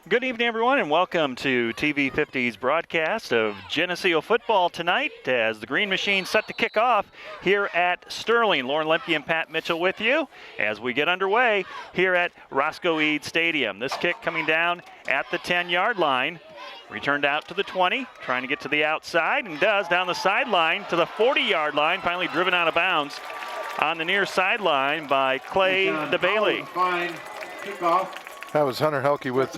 Good evening, everyone, and welcome to TV 50's broadcast of Geneseo football tonight as the Green Machine set to kick off here at Sterling. Lauren Lemke and Pat Mitchell with you as we get underway here at Roscoe Eade Stadium. This kick coming down at the 10-yard line. Returned out to the 20, trying to get to the outside, and does down the sideline to the 40-yard line, finally driven out of bounds on the near sideline by Clay DeBailey. Fine kickoff. That was Hunter Helke with,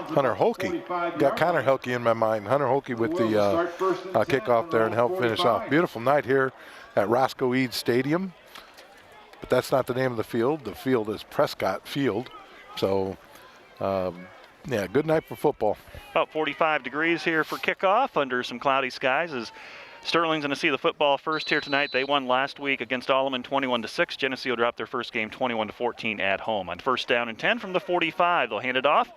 Hunter Holke. Got Connor Helke in my mind. Hunter Holke with the kickoff there and helped finish off. Beautiful night here at Roscoe Eade Stadium. But that's not the name of the field. The field is Prescott Field. So, yeah, good night for football. About 45 degrees here for kickoff under some cloudy skies as Sterling's going to see the football first here tonight. They won last week against Alleman 21-6. Geneseo dropped their first game 21-14 at home. On first down and 10 from the 45, they'll hand it off.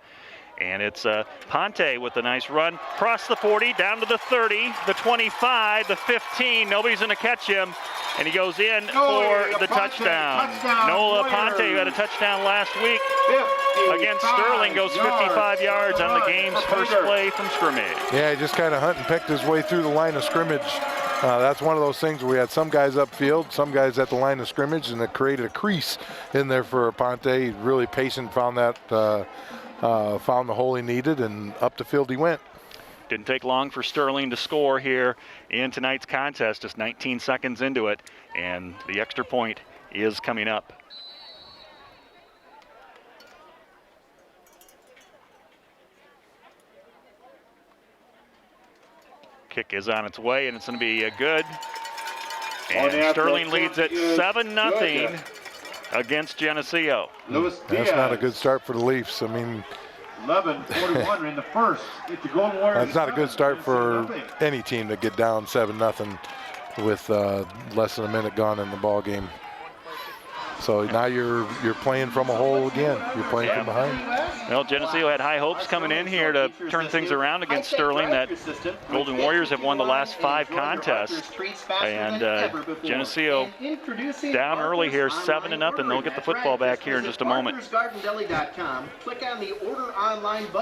And it's Ponte with a nice run. Across the 40, down to the 30, the 25, the 15. Nobody's going to catch him. And he goes in for the touchdown. Nola Ponte, who had a touchdown last week against Sterling, goes 55 yards on the game's first play from scrimmage. Yeah, he just kind of hunt and pecked his way through the line of scrimmage. That's one of those things where we had some guys upfield, some guys at the line of scrimmage, and it created a crease in there for Ponte. He really patient, found that, found the hole he needed, and up the field he went. Didn't take long for Sterling to score here in tonight's contest, just 19 seconds into it, and the extra point is coming up. Kick is on its way, and it's going to be good. And Sterling leads at 7-0 against Geneseo. That's not a good start for the Leafs. I mean, 11:41 in the first. It's the Golden Warriors. That's not a good start for any team to get down 7-0 with less than a minute gone in the ball game. So now you're playing from a hole again. You're playing from behind. Well, Geneseo had high hopes coming in here to turn things around against Sterling. That Golden Warriors have won the last 5 contests. And Geneseo down early here, 7-0. They'll get the football back here in just a moment. I'd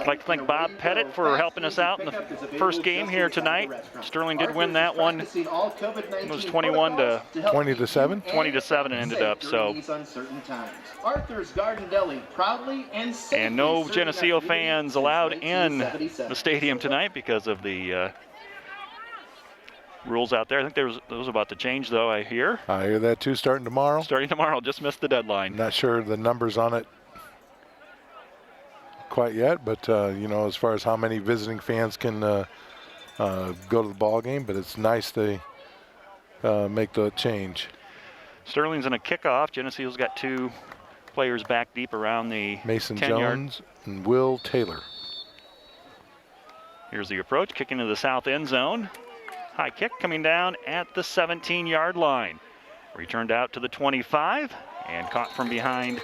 like to thank Bob Pettit for helping us out in the first game here tonight. Sterling did win that one. It was 20-7. 20-7 it ended up. So. Uncertain times. Arthur's Garden Deli, proudly and no Geneseo fans allowed in the stadium tonight because of the rules out there. I think those are about to change, though, I hear. I hear that, too, starting tomorrow. Starting tomorrow. Just missed the deadline. Not sure the numbers on it quite yet, but, you know, as far as how many visiting fans can go to the ball game, but it's nice they make the change. Sterling's in a kickoff. Geneseo's got 2 players back deep around the Mason 10-yard. Jones and Will Taylor. Here's the approach, kicking to the south end zone. High kick coming down at the 17-yard line. Returned out to the 25 and caught from behind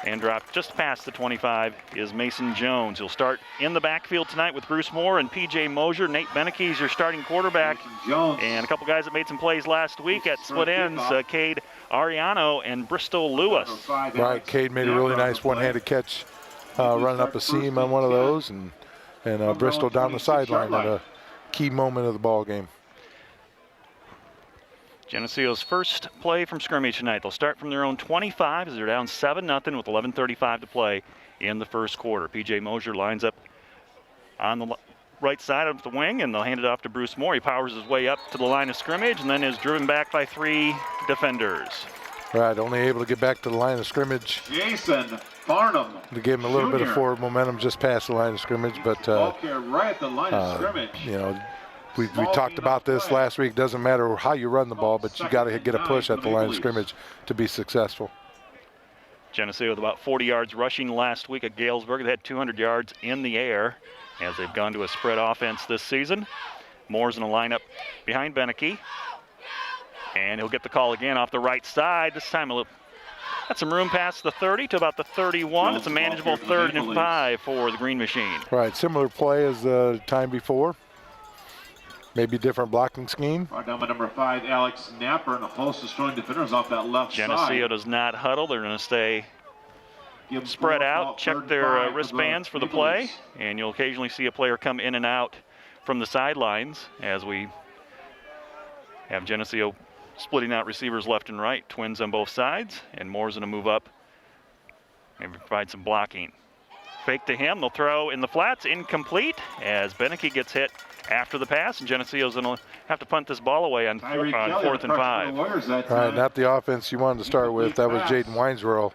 and dropped just past the 25 is Mason Jones. He'll start in the backfield tonight with Bruce Moore and P.J. Mosier. Nate Beneke is your starting quarterback. And a couple guys that made some plays last week at split ends, Cade Ariano and Bristol Lewis. Right, Cade made a really nice one-handed catch running up a seam on one of those, and Bristol down the sideline at a key moment of the ball game. Geneseo's first play from scrimmage tonight. They'll start from their own 25 as they're down 7-0 with 11:35 to play in the first quarter. P.J. Mosier lines up on the right side of the wing, and they'll hand it off to Bruce Moore. He powers his way up to the line of scrimmage and then is driven back by 3 defenders. Right, only able to get back to the line of scrimmage. Jason Farnham. To give him a little bit of forward momentum just past the line of scrimmage, but right at the line of scrimmage. You know, we talked about this last week. Doesn't matter how you run the ball, but you got to get a push at the line of scrimmage to be successful. Geneseo with about 40 yards rushing last week at Galesburg. They had 200 yards in the air as they've gone to a spread offense this season. Moore's in a lineup behind Beneke. And he'll get the call again off the right side. This time got some room past the 30 to about the 31. It's a manageable 3rd and 5 for the Green Machine. Right, similar play as the time before. Maybe different blocking scheme. Right down by number 5, Alex Napper, and a host of strong defenders off that left side. Geneseo does not huddle. They're going to stay spread out, check their wristbands for the play, and you'll occasionally see a player come in and out from the sidelines as we have Geneseo splitting out receivers left and right, twins on both sides, and Moore's going to move up and provide some blocking. Fake to him, they'll throw in the flats, incomplete, as Beneke gets hit after the pass, and Geneseo's going to have to punt this ball away on 4th and 5. All right, not the offense you wanted to start with. That was Jaden Winesboro,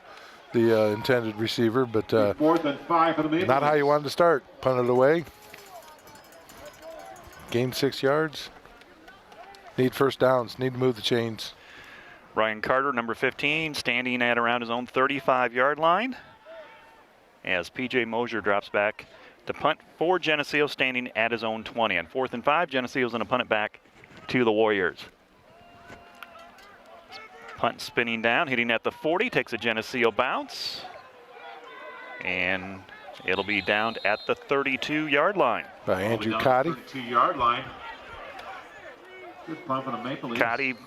the intended receiver, but 4th and 5 for the Maple not how you wanted to start. Punt it away. Gained 6 yards. Need first downs, need to move the chains. Ryan Carter, number 15, standing at around his own 35-yard line, as P.J. Mosier drops back to punt for Geneseo, standing at his own 20. On 4th and 5, Geneseo's going to punt it back to the Warriors. Punt spinning down, hitting at the 40, takes a Geneseo bounce, and it'll be downed at the 32-yard line. By Andrew Cotty. 32-yard line. Good punt for the Maple Leafs. Cotty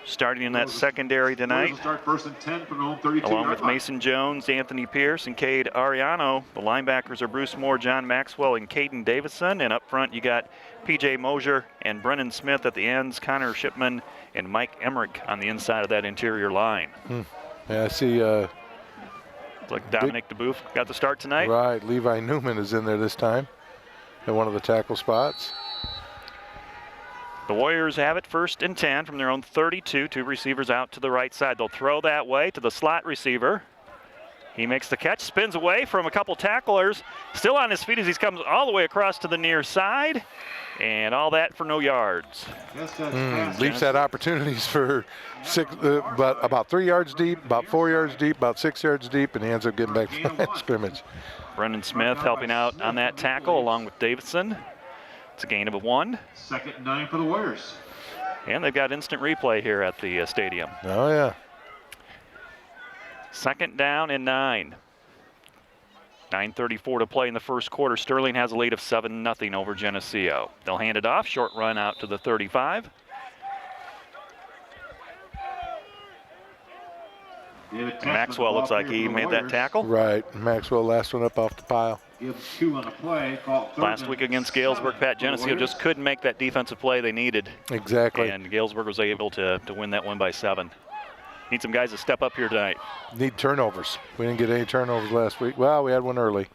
starting in that secondary tonight, start 1st and 10 from the home 32 along with Mason Jones, Anthony Pierce, and Cade Ariano. The linebackers are Bruce Moore, John Maxwell, and Caden Davison. And up front, you got P.J. Mosier and Brennan Smith at the ends, Connor Shipman and Mike Emmerich on the inside of that interior line. Yeah, I see. It's like Dominic DeBoeuf got the start tonight. Right, Levi Newman is in there this time at one of the tackle spots. The Warriors have it 1st and 10 from their own 32. 2 receivers out to the right side. They'll throw that way to the slot receiver. He makes the catch, spins away from a couple tacklers. Still on his feet as he comes all the way across to the near side. And all that for no yards. Leafs had opportunities for but about 3 yards deep, about 4 yards deep, about 6 yards deep, and he ends up getting back to that scrimmage. Brendan Smith helping out on that tackle along with Davidson. It's a gain of 1. 2nd and 9 for the Warriors. And they've got instant replay here at the stadium. Oh, yeah. 2nd down and 9. 9:34 to play in the first quarter. Sterling has a lead of 7-0 over Geneseo. They'll hand it off, short run out to the 35. Maxwell looks like he made that tackle. Right, Maxwell last one up off the pile. Gives 2 on the play. Last week against Galesburg, Pat, Geneseo just couldn't make that defensive play they needed. Exactly. And Galesburg was able to win that one by 7. Need some guys to step up here tonight. Need turnovers. We didn't get any turnovers last week. Well, we had one early.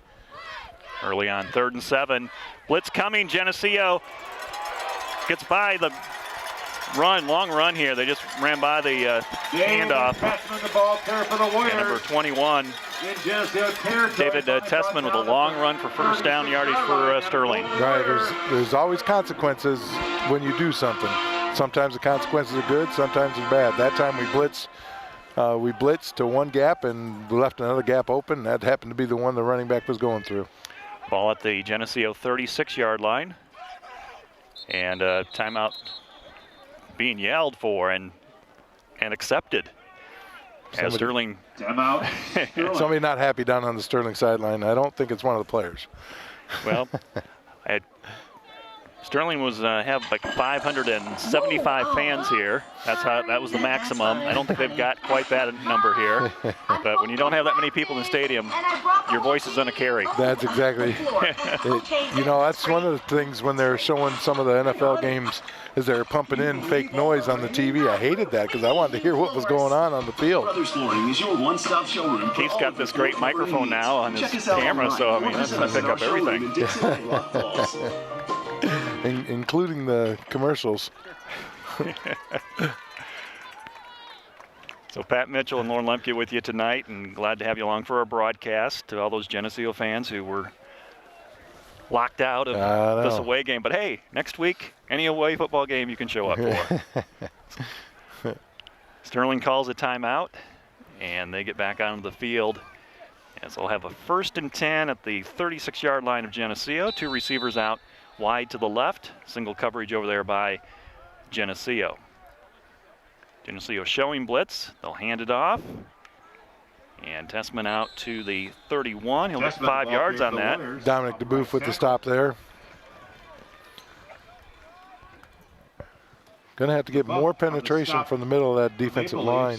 Early on, 3rd and 7. Blitz coming, Geneseo gets by the long run here. They just ran by the handoff. The ball clear for the Warriors. And number 21, David Tessman with a long run for first down yardage for Sterling. Right, there's always consequences when you do something. Sometimes the consequences are good, sometimes they're bad. That time we blitzed to one gap and left another gap open. That happened to be the one the running back was going through. Ball at the Geneseo 36-yard line. And timeout being yelled for and accepted. As Sterling. Timeout. Somebody not happy down on the Sterling sideline. I don't think it's one of the players. Well, Sterling was have like 575 fans here. That was the maximum. I don't think they've got quite that number here. But when you don't have that many people in the stadium, your voice is going to carry. That's exactly. That's one of the things when they're showing some of the NFL games is they're pumping in fake noise on the TV. I hated that because I wanted to hear what was going on the field. Keith's got this great microphone now on his camera, so I mean that's going to pick up everything. Including the commercials. So Pat Mitchell and Lauren Lemke with you tonight, and glad to have you along for our broadcast. To all those Geneseo fans who were locked out of this away game. But hey, next week, any away football game you can show up for. Sterling calls a timeout, and they get back onto the field. As they'll have a 1st and 10 at the 36-yard line of Geneseo. 2 receivers out wide to the left. Single coverage over there by Geneseo. Geneseo showing blitz. They'll hand it off. And Tessman out to the 31. He'll get 5 yards on that. Dominic DeBoeuf with the stop there. Going to have to get more penetration from the middle of that defensive line.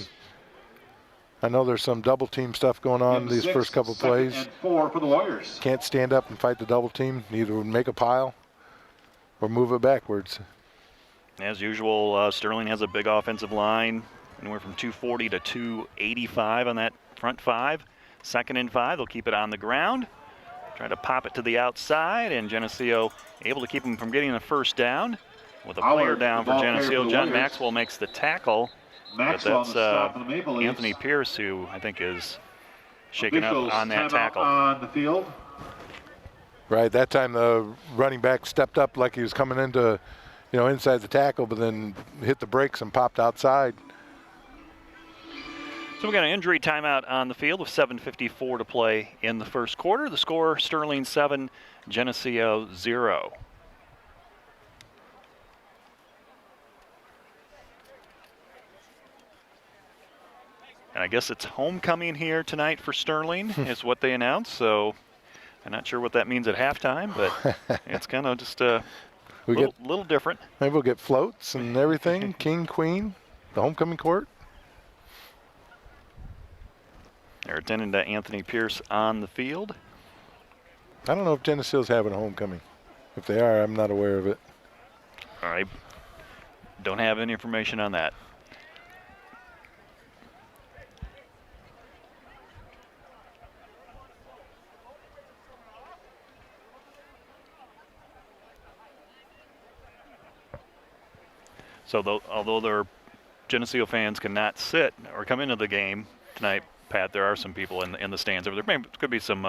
I know there's some double team stuff going on these first couple plays. 2nd and 4 for the Warriors. Can't stand up and fight the double team. Either make a pile or move it backwards. As usual, Sterling has a big offensive line, anywhere from 240 to 285 on that front 5. 2nd and 5, they'll keep it on the ground. Try to pop it to the outside, and Geneseo able to keep them from getting the first down. With a player down for Geneseo, John Maxwell makes the tackle. Maxwell but that's Anthony Pierce, who I think is shaken up on that tackle. On the field. Right, that time the running back stepped up like he was coming into, inside the tackle, but then hit the brakes and popped outside. So we got an injury timeout on the field with 7:54 to play in the first quarter. The score, Sterling 7, Geneseo 0. And I guess it's homecoming here tonight for Sterling is what they announced. So I'm not sure what that means at halftime, but it's kind of just a little different. Maybe we'll get floats and everything, king, queen, the homecoming court. They're attending to Anthony Pierce on the field. I don't know if Geneseo's having a homecoming. If they are, I'm not aware of it. All right. Don't have any information on that. So although their Geneseo fans cannot sit or come into the game tonight, Pat, there are some people in the stands over there. Maybe could be some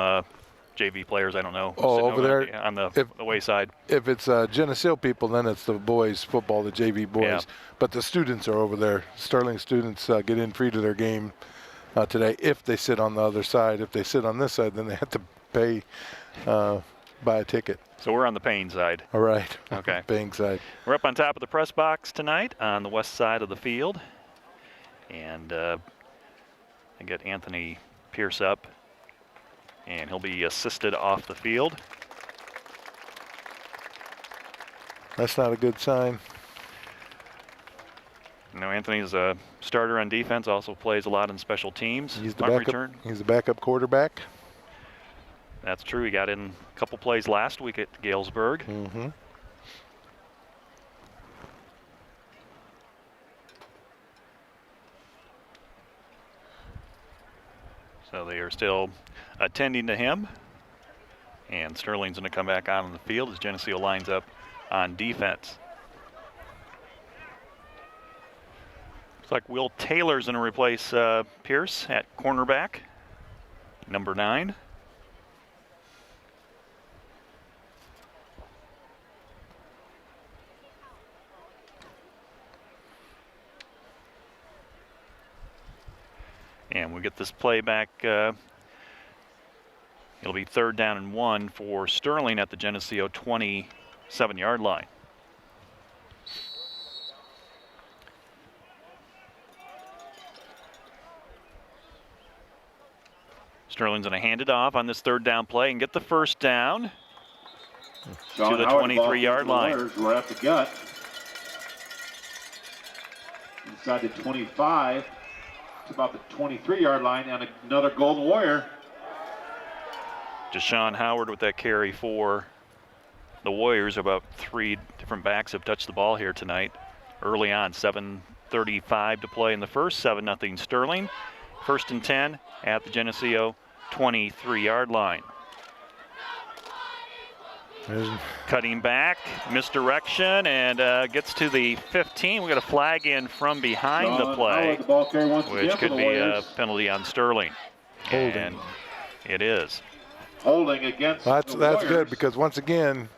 JV players, I don't know. Over there on the wayside. If it's Geneseo people, then it's the boys football, the JV boys. Yeah. But the students are over there. Sterling students get in free to their game today if they sit on the other side. If they sit on this side, then they have to pay, buy a ticket. So we're on the paying side. All right. Okay. Paying side. We're up on top of the press box tonight on the west side of the field. And I get Anthony Pierce up, and he'll be assisted off the field. That's not a good sign. Anthony's a starter on defense, also plays a lot in special teams. He's the backup quarterback. That's true. He got in a couple plays last week at Galesburg. Mm-hmm. So they are still attending to him. And Sterling's going to come back out on the field as Geneseo lines up on defense. Looks like Will Taylor's going to replace Pierce at cornerback, number 9. And we'll get this play back. It'll be 3rd down and 1 for Sterling at the Geneseo 27-yard line. Sterling's going to hand it off on this 3rd down play and get the first down to the 23-yard line. We're at the gut. Inside the 25. It's about the 23-yard line, and another Golden Warrior. Deshaun Howard with that carry for the Warriors. About 3 different backs have touched the ball here tonight. Early on, 7:35 to play in the first, 7-0 Sterling. 1st and 10 at the Geneseo 23-yard line. Cutting back, misdirection, and gets to the 15. We got a flag in from behind the play, which could be a penalty on Sterling. Holding. And it is. Holding against that's good, because once again,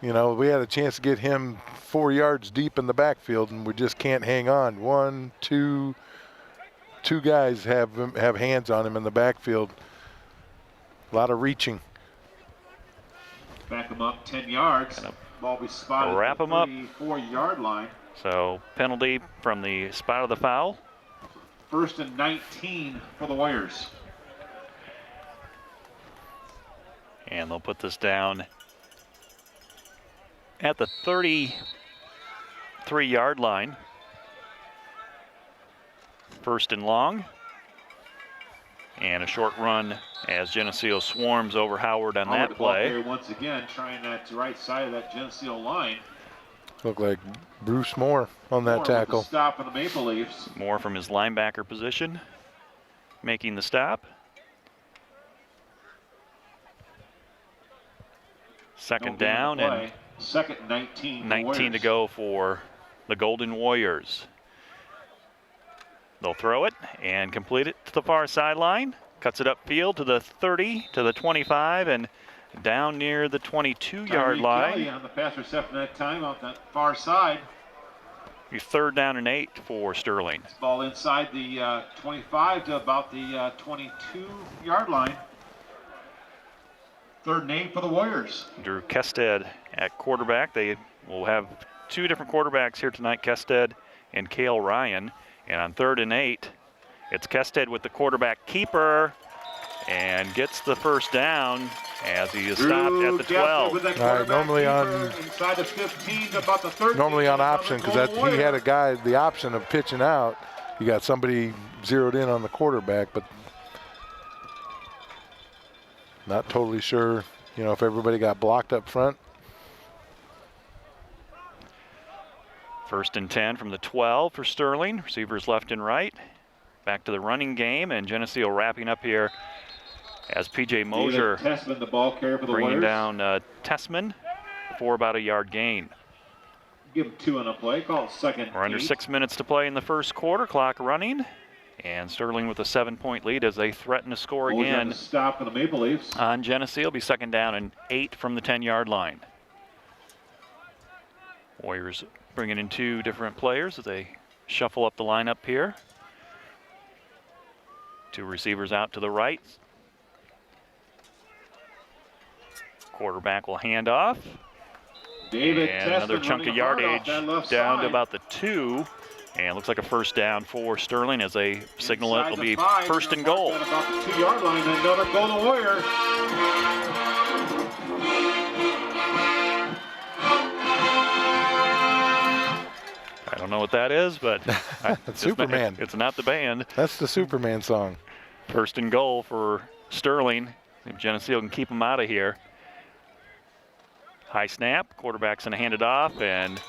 we had a chance to get him 4 yards deep in the backfield, and we just can't hang on. Two guys have hands on him in the backfield. A lot of reaching. Back him up 10 yards. Ball be spotted wrap at him up. the 34-yard line. So penalty from the spot of the foul. 1st and 19 for the Warriors. And they'll put this down at the 33-yard line. 1st and long. And a short run as Geneseo swarms over Howard on Howard, that play. Once again, trying that right side of that Geneseo line. Looked like Bruce Moore on that tackle. With the stop on the Maple Leafs. Moore from his linebacker position, making the stop. Second down and second 19. 19 to go for the Golden Warriors. They'll throw it and complete it to the far sideline. Cuts it upfield to the 30, to the 25, and down near the 22-yard line. Kelly on the pass reception that time off that far side. Your 3rd down and 8 for Sterling. Ball inside the 25 to about the 22-yard line. 3rd and 8 for the Warriors. Drew Kested at quarterback. They will have 2 different quarterbacks here tonight, Kested and Cale Ryan. And on 3rd and 8, it's Kested with the quarterback keeper and gets the first down as he is stopped at the 12. All right, normally on inside the 15 to about the 13. Normally on option, because he had a guy the option of pitching out. You got somebody zeroed in on the quarterback, but not totally sure, you know, if everybody got blocked up front. 1st and 10 from the 12 for Sterling. Receivers left and right. Back to the running game, and Geneseo wrapping up here as P.J. Mosier Tessman, the ball carrier for the bringing Warriors. down Tessman for about a yard gain. Give him 2 on a play. Call it second. We're under 6 minutes to play in the first quarter. Clock running. And Sterling with a 7-point lead as they threaten to score again. Stop for the Maple Leafs. On Geneseo, it'll be 2nd down and 8 from the 10-yard line. Warriors bringing in 2 different players as they shuffle up the lineup here. 2 receivers out to the right. Quarterback will hand off. David and Tessman another chunk of yardage down side. to about the 2. And looks like a 1st down for Sterling as they signal it will be 5, 1st and goal. About the 2-yard line, another Golden Warrior. I don't know what that is, but Superman. It's not the band. That's the Superman song. 1st and goal for Sterling. If Geneseo can keep him out of here. High snap, quarterback's gonna hand it off, and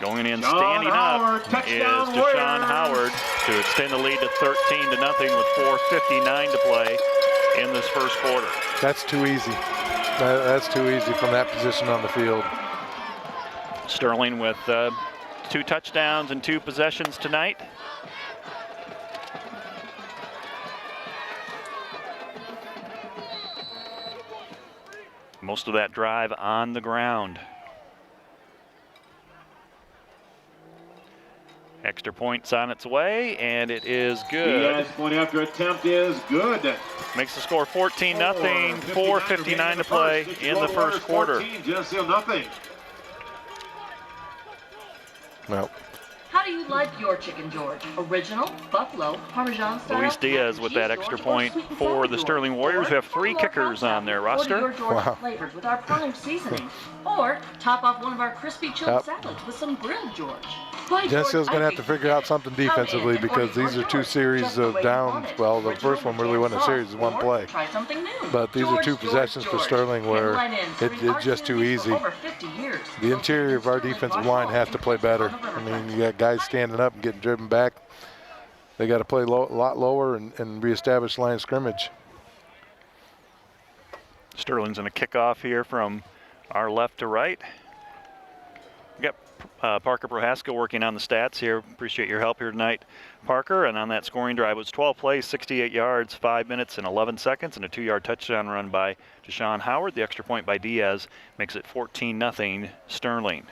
going in, standing up is Deshaun Howard to extend the lead to 13-0 with 4:59 to play in this first quarter. That's too easy. That's too easy from that position on the field. Sterling with 2 touchdowns and 2 possessions tonight. Most of that drive on the ground. Extra points on its way, and it is good. Yes, point after attempt is good. Makes the score 14-0, 4:59 to play in the first quarter. 14, Geneseo nothing. Well, How do you like your Chicken George? Original, buffalo, Parmesan style? Luis Diaz with that extra point for the Sterling Warriors, who have 3 kickers on their roster. Order your George flavors with our prime seasoning. Or top off one of our crispy chilled salads with some grilled George. Geneseo's going to have to figure out something defensively because these are 2 series of down. Well, the first one really wasn't a series, it was 1 play. Try something new. But these are 2 possessions for Sterling where it's just too easy. The interior of our defensive line has to play better. I mean, you got guys standing up and getting driven back. They got to play a lot lower and reestablish line of scrimmage. Sterling's going to kick off here from our left to right. We got Parker Prohaska working on the stats here. Appreciate your help here tonight, Parker. And on that scoring drive, it was 12 plays, 68 yards, 5 minutes and 11 seconds, and a 2-yard touchdown run by Deshaun Howard. The extra point by Diaz makes it 14-0 Sterling.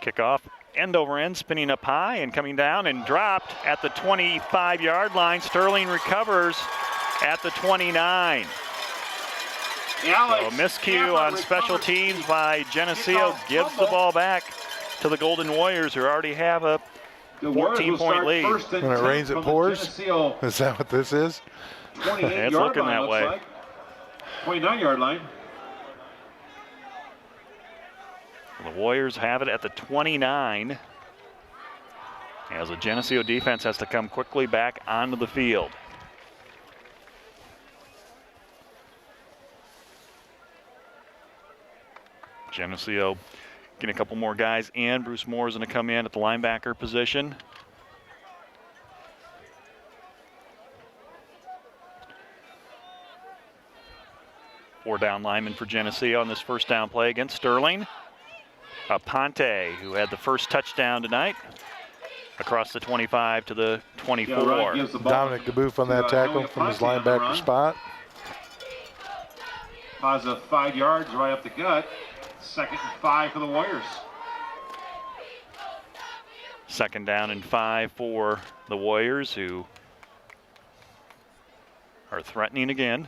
Kickoff, end over end, spinning up high and coming down and dropped at the 25-yard line. Sterling recovers at the 29. So miscue on special teams by Geneseo gives the ball back to the Golden Warriors, who already have a 14-point lead. When it rains, it pours? Is that what this is? It's looking that way. 29-yard line. The Warriors have it at the 29. as the Geneseo defense has to come quickly back onto the field. Geneseo getting a couple more guys in. Bruce Moore is going to come in at the linebacker position. Four down linemen for Geneseo on this first down play against Sterling. Ponte, who had the first touchdown tonight, across the 25 to the 24. Dominic DeBoof on that tackle from his linebacker spot. Positive 5 yards right up the gut. 2nd and 5 for the Warriors. 2nd down and 5 for the Warriors, who are threatening again.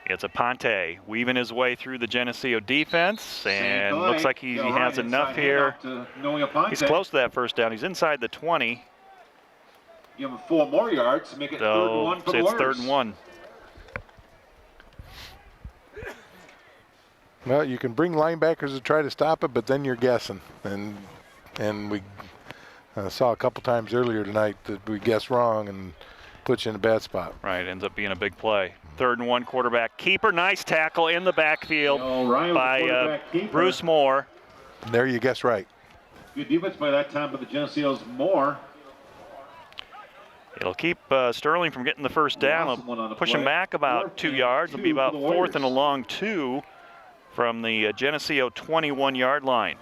It's a Ponte weaving his way through the Geneseo defense, and looks like he has enough here. He's close to that first down. He's inside the 20. Give him 4 more yards to make it 3rd and 1 for the Warriors. It's 3rd and 1. Well, you can bring linebackers to try to stop it, but then you're guessing. And we saw a couple times earlier tonight that we guessed wrong and put you in a bad spot. Right, ends up being a big play. 3rd and 1, quarterback keeper. Nice tackle in the backfield by Bruce Moore. There you guess right. Good defense by that time, but the Geneseo's Moore. It'll keep Sterling from getting the first down. It'll push him back about 2 yards. It'll be about 4th and a long 2 from the Geneseo 21-yard line.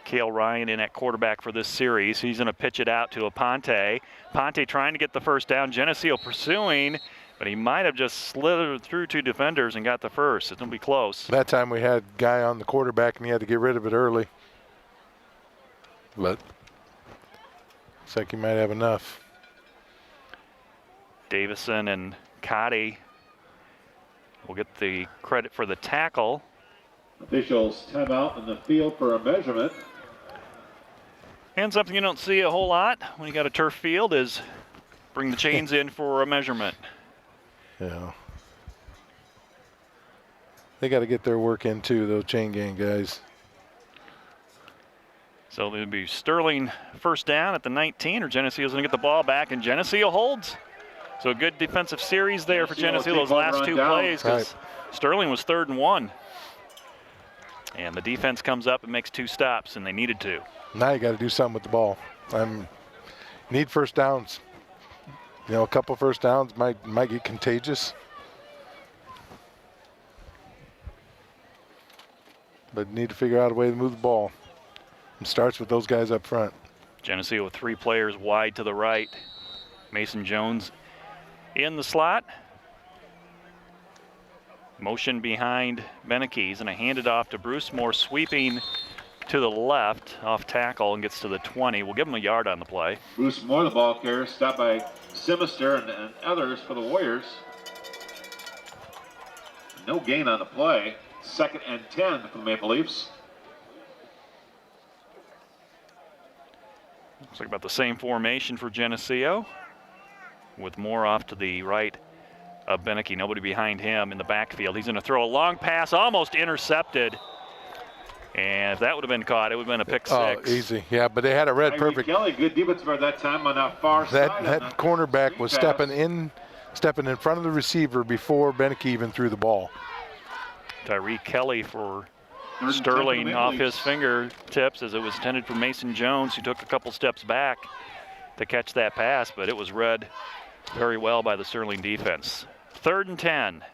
Cale Ryan in at quarterback for this series. He's going to pitch it out to a Ponte. Ponte trying to get the first down. Geneseo pursuing, but he might have just slithered through 2 defenders and got the first. It's going to be close. That time we had a guy on the quarterback and he had to get rid of it early. But looks like he might have enough. Davison and Cotty will get the credit for the tackle. Officials timeout in the field for a measurement. And something you don't see a whole lot when you got a turf field is bring the chains in for a measurement. Yeah. They got to get their work in too, those chain gang guys. So it'll be Sterling first down at the 19, or Geneseo's going to get the ball back, and Geneseo holds. So a good defensive series there for Geneseo those last 2 plays, because Sterling was 3rd and 1. And the defense comes up and makes 2 stops, and they needed to. Now you got to do something with the ball. Need first downs. You know, a couple first downs might get contagious. But need to figure out a way to move the ball. It starts with those guys up front. Geneseo with 3 players wide to the right. Mason Jones in the slot. Motion behind Beneke. He's going to hand it off to Bruce Moore, sweeping to the left off tackle and gets to the 20. We'll give him a yard on the play. Bruce Moore, the ball carrier, stopped by Simister and others for the Warriors. No gain on the play. 2nd and 10 for the Maple Leafs. Looks like about the same formation for Geneseo, with Moore off to the right of Beneke. Nobody behind him in the backfield. He's going to throw a long pass, almost intercepted. And if that would have been caught, it would have been a pick 6. Oh, easy. Yeah, but they had a red perfect. Kelly, good defense for that time on that far side. That cornerback was stepping in front of the receiver before Beneke even threw the ball. Tyreek Kelly for Sterling off his fingertips, as it was intended for Mason Jones, who took a couple steps back to catch that pass, but it was read very well by the Sterling defense. 3rd and 10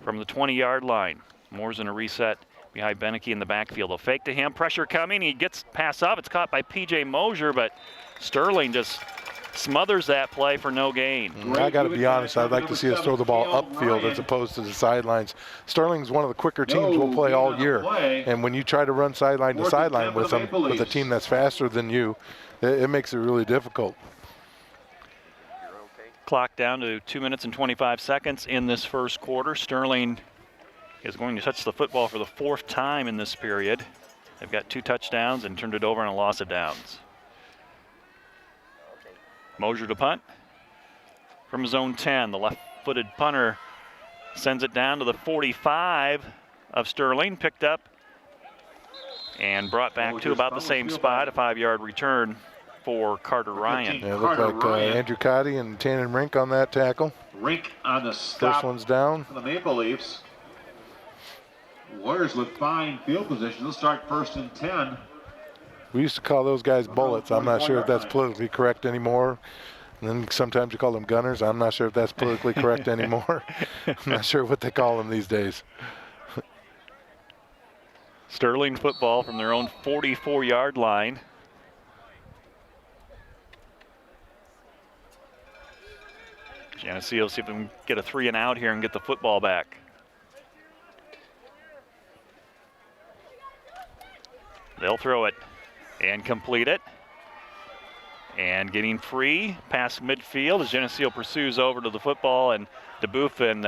from the 20-yard line. Moore's in a reset behind Beneke in the backfield. They'll fake to him, pressure coming. He gets pass off. It's caught by P.J. Mosier, but Sterling just smothers that play for no gain. I got to be honest, I'd like to see us throw the ball upfield as opposed to the sidelines. Sterling's one of the quicker teams we'll play all year. And when you try to run sideline to sideline with them, with a team that's faster than you, it makes it really difficult. Clock down to 2 minutes and 25 seconds in this first quarter. Sterling is going to touch the football for the 4th time in this period. They've got 2 touchdowns and turned it over on a loss of downs. Mosier to punt from his own 10. The left-footed punter sends it down to the 45 of Sterling, picked up and brought back to about the same spot, a 5-yard return for Carter Ryan. Yeah, it looked like Andrew Cotty and Tannen Rink on that tackle. Rink on the stop. First one's down. For the Maple Leafs. Warriors with fine field position. They'll start 1st and 10. We used to call those guys bullets. I'm not sure if that's politically correct anymore. And then sometimes you call them gunners. I'm not sure if that's politically correct anymore. I'm not sure what they call them these days. Sterling football from their own 44-yard line. Geneseo see if they can get a 3 and out here and get the football back. They'll throw it and complete it. And getting free past midfield as Geneseo pursues over to the football, and DeBoof and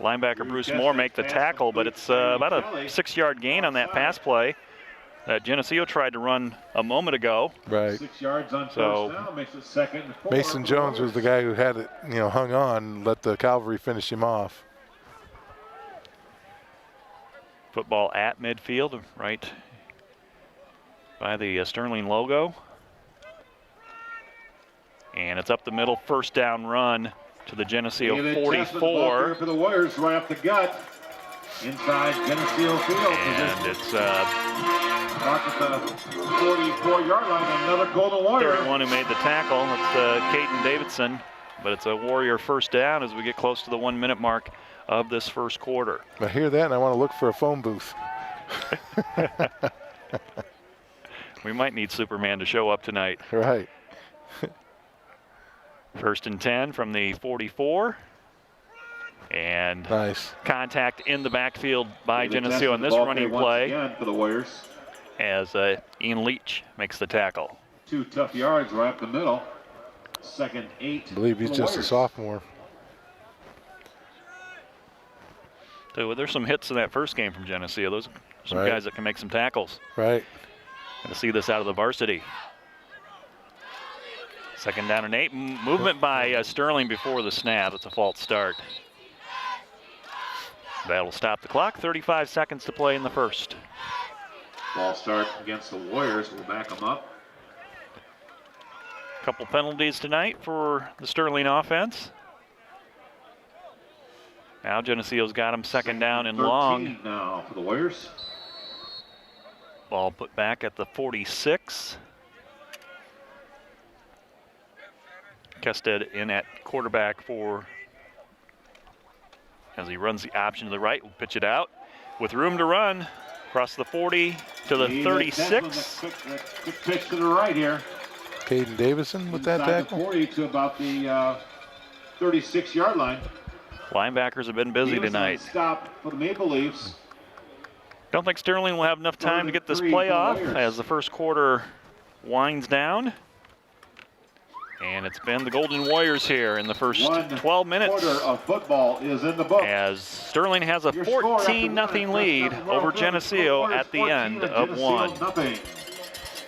linebacker Bruce Moore make the tackle, but it's about a 6-yard gain on that pass play that Geneseo tried to run a moment ago. Right. 6 yards on first down, makes it 2nd and 4. Mason Jones was the guy who had it, hung on, let the cavalry finish him off. Football at midfield, right by the Sterling logo. And it's up the middle, 1st down run to the Geneseo 44. For the Warriors, right up the gut, inside Geneseo field. And it's mark at the 44-yard line, another Golden Warrior. 31 who made the tackle. It's Caden Davidson, but it's a Warrior 1st down as we get close to the 1-minute mark of this 1st quarter. I hear that, and I want to look for a phone booth. We might need Superman to show up tonight. Right. 1st and 10 from the 44. And nice contact in the backfield by Geneseo on this running play for the Warriors as Ian Leach makes the tackle. 2 tough yards right up the middle. 2nd 8. I believe he's just a sophomore. So there's some hits in that first game from Geneseo. Those are some guys that can make some tackles. Right. Going to see this out of the varsity. 2nd down and 8. Movement by Sterling before the snap. It's a false start. That'll stop the clock. 35 seconds to play in the 1st. Ball start against the Warriors. We'll back them up. Couple penalties tonight for the Sterling offense. Now Geneseo's got him 2nd down and long. Now for the Warriors. Ball put back at the 46. Kested in at quarterback as he runs the option to the right. We'll pitch it out with room to run across the 40 to the 36. Quick pitch to the right here. Caden Davison with that tackle. The 40 to about the 36-yard line. Linebackers have been busy tonight. Stop for the Maple Leafs. Don't think Sterling will have enough time to get this play off as the 1st quarter winds down. And it's been the Golden Warriors here in the first 12 minutes. Quarter of football is in the book. As Sterling has a 14-0 lead over Geneseo at the end of 1.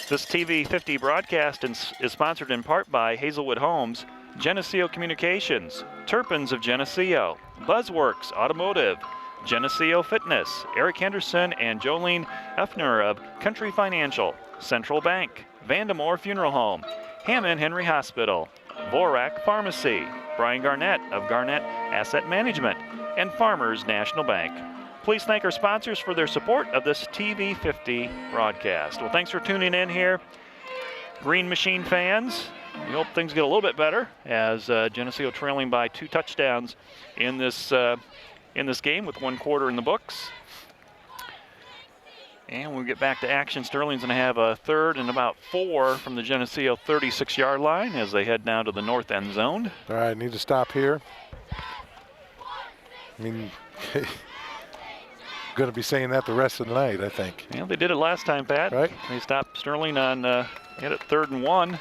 This TV 50 broadcast is sponsored in part by Hazelwood Homes, Geneseo Communications, Turpins of Geneseo, Buzzworks Automotive, Geneseo Fitness, Eric Henderson and Jolene Effner of Country Financial, Central Bank, Vandemore Funeral Home, Hammond Henry Hospital, Vorak Pharmacy, Brian Garnett of Garnett Asset Management, and Farmers National Bank. Please thank our sponsors for their support of this TV 50 broadcast. Well, thanks for tuning in here, Green Machine fans. We hope things get a little bit better as Geneseo trailing by 2 touchdowns in this game with 1 quarter in the books. And when we get back to action, Sterling's going to have a 3rd and about 4 from the Geneseo 36-yard line as they head down to the north end zone. All right, need to stop here. I mean, going to be saying that the rest of the night, I think. Yeah, they did it last time, Pat. Right. They stopped Sterling on hit it 3rd and 1.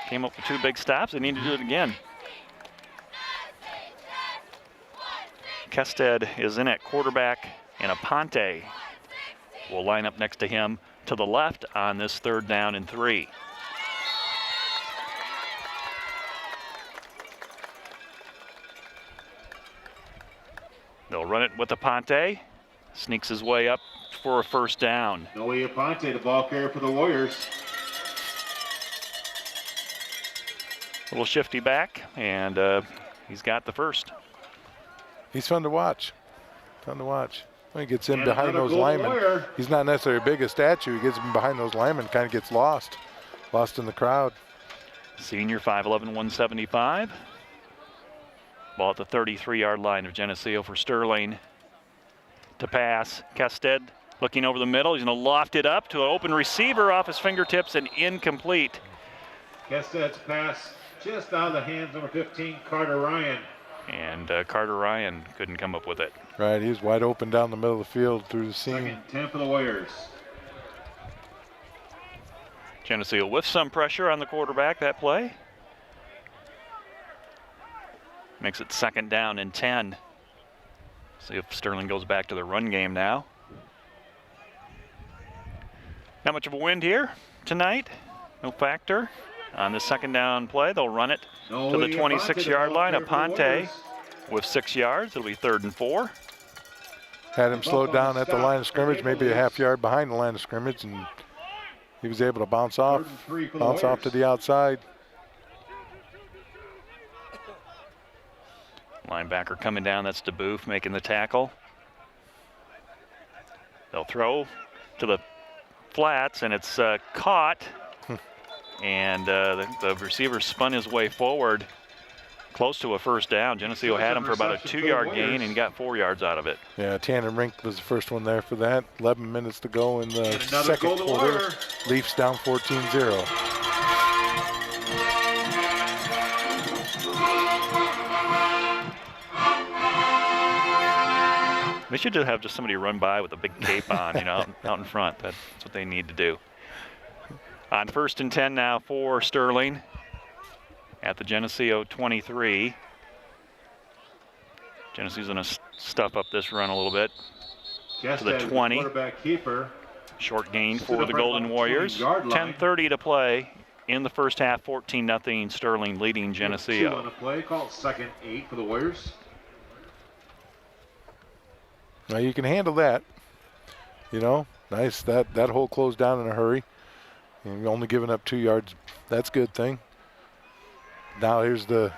Came up with 2 big stops. They need to do it again. Kested is in at quarterback, and Aponte will line up next to him to the left on this 3rd down and 3. They'll run it with Aponte. sneaks his way up for a first down. Noe Aponte, the ball carrier for the Warriors. A little shifty back, and he's got the first. He's fun to watch. Fun to watch. When he gets in And behind another those goal linemen, Warrior. he's not necessarily big a statue. He gets in behind those linemen, kind of gets lost in the crowd. Senior, 5'11", 175. Ball at the 33-yard line of Geneseo for Sterling to pass. Kested looking over the middle. He's going to loft it up to an open receiver off his fingertips and incomplete. Kested's pass just out of the hands, number 15, Carter Ryan. And Carter Ryan couldn't come up with it. Right, he's wide open down the middle of the field through the seam. Second 10 for the Warriors. Geneseo with some pressure on the quarterback that play. Makes it second down and 10. See if Sterling goes back to the run game now. Not much of a wind here tonight. No factor. On the second down play, they'll run it to the 26-yard line. Aponte with 6 yards. It'll be 3rd and 4. Had him slowed down at the line of scrimmage, maybe a half yard behind the line of scrimmage, and he was able to bounce off to the outside. Linebacker coming down, that's DeBoof making the tackle. They'll throw to the flats, and it's caught. And the receiver spun his way forward, close to a first down. Geneseo had him for about a 2-yard gain and got 4 yards out of it. Yeah, Tanner Rink was the first one there for that. 11 minutes to go in the second quarter. Leafs down 14-0. They should just have somebody run by with a big cape on, out in front. That's what they need to do. On 1st and 10 now for Sterling at the Geneseo 23. Geneseo's going to stuff up this run a little bit to the 20. Quarterback keeper. Short gain for the Golden Warriors. 10:30 to play in the first half. 14-0 Sterling leading Geneseo. 2 on the play, called 2nd 8 for the Warriors. Now you can handle that. Nice. That hole closed down in a hurry. And you're only giving up 2 yards. That's a good thing. Now here's the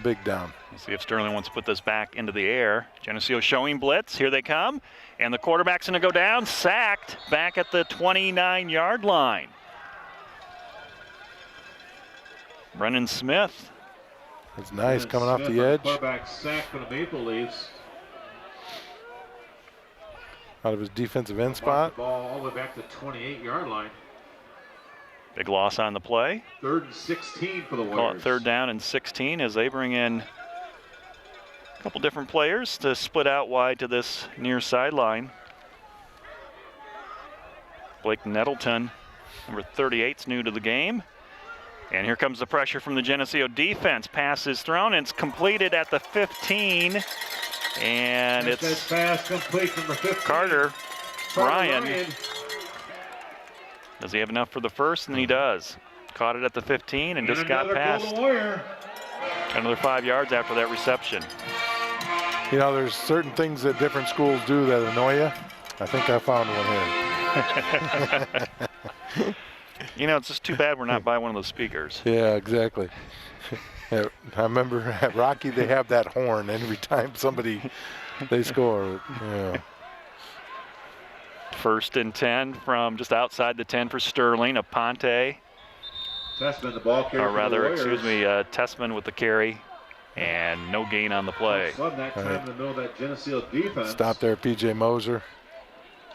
big down. Let's see if Sterling wants to put this back into the air. Geneseo showing blitz. Here they come. And the quarterback's going to go down, sacked back at the 29-yard line. Brennan Smith. That's nice, coming off the edge. Quarterback sack for the Maple Leafs. Out of his defensive end spot. The ball all the way back to the 28-yard line. Big loss on the play. 3rd and 16 for the Warriors. Call it 3rd down and 16 as they bring in a couple different players to split out wide to this near sideline. Blake Nettleton, number 38, is new to the game. And here comes the pressure from the Geneseo defense. Pass is thrown and it's completed at the 15. And it's pass complete, number 15. Carter Ryan. Does he have enough for the first? And he does. Caught it at the 15 and just got past. Another 5 yards after that reception. There's certain things that different schools do that annoy you. I think I found one here. It's just too bad we're not by one of those speakers. Yeah, exactly. Yeah, I remember at Rocky they have that horn every time they score. Yeah. 1st and 10 from just outside the 10 for Sterling. Aponte. Tessman, the ball carrier. Or rather, Tessman with the carry. And no gain on the play. That time in the middle of that Geneseo defense. Stop there, P.J. Moser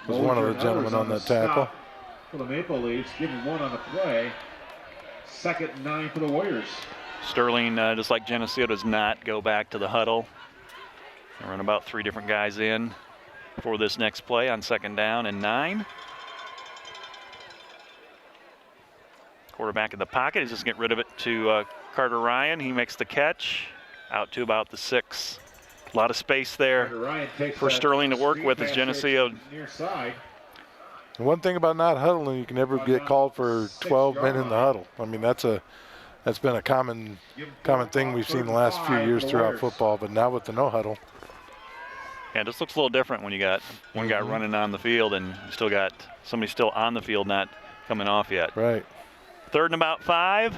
was one of the gentlemen on that tackle. For the Maple Leafs, giving 1 on the play. 2nd and 9 for the Warriors. Sterling, just like Geneseo, does not go back to the huddle. They run about 3 different guys in for this next play on 2nd down and 9. Quarterback in the pocket. He's just getting rid of it to Carter Ryan. He makes the catch out to about the 6. A lot of space there for Sterling to work with as Geneseo. Near side. One thing about not huddling, you can never get called for 12 men in the huddle. I mean, that's been a common thing we've seen the last few years throughout football, but now with the no huddle. Yeah, it just looks a little different when you got one guy running on the field and you still got somebody still on the field not coming off yet. Right. 3rd and about 5,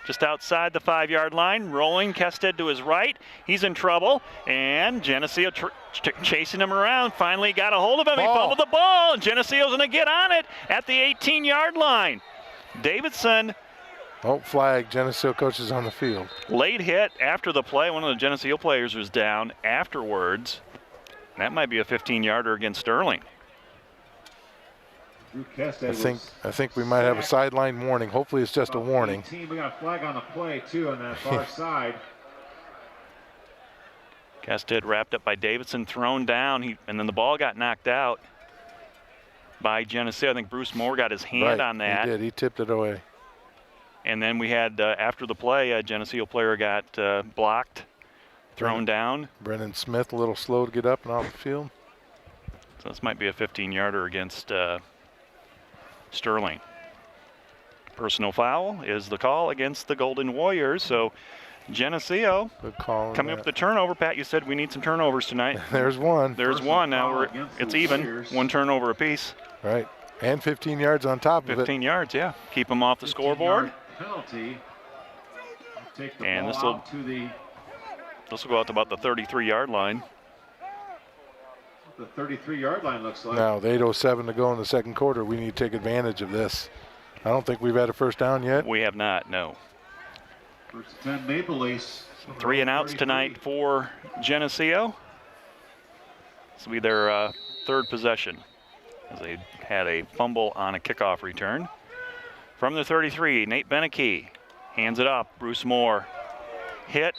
just outside the 5-yard line. Rolling, Kested to his right. He's in trouble, and Geneseo chasing him around. Finally got a hold of him. He fumbled the ball, and Geneseo's going to get on it at the 18-yard line. Davidson. Oh, flag. Geneseo coaches on the field. Late hit after the play. One of the Geneseo players was down afterwards. That might be a 15-yarder against Sterling. I think we might have a sideline warning. Hopefully it's just a warning. We got a flag on the play, too, on that far side. Kested wrapped up by Davidson, thrown down, and then the ball got knocked out by Geneseo. I think Bruce Moore got his hand on that. He did. He tipped it away. And then we had, after the play, a Geneseo player got blocked, thrown down. Brennan Smith a little slow to get up and off the field. So this might be a 15-yarder against Sterling. Personal foul is the call against the Golden Warriors. So Geneseo coming up with the turnover. Pat, you said we need some turnovers tonight. There's one. There's one. Now it's even. One turnover apiece. Right. And 15 yards on top of it. 15 yards, yeah. Keep them off the scoreboard. Penalty. Take the And ball out to the this will go out to about the 33-yard line. The 33-yard line looks like. Now, with 8:07 to go in the second quarter, we need to take advantage of this. I don't think we've had a first down yet. We have not, no. First and 10 Maple Leafs. 3 and outs tonight for Geneseo. This will be their 3rd possession, as they had a fumble on a kickoff return. From the 33, Nate Beneke hands it up. Bruce Moore hit.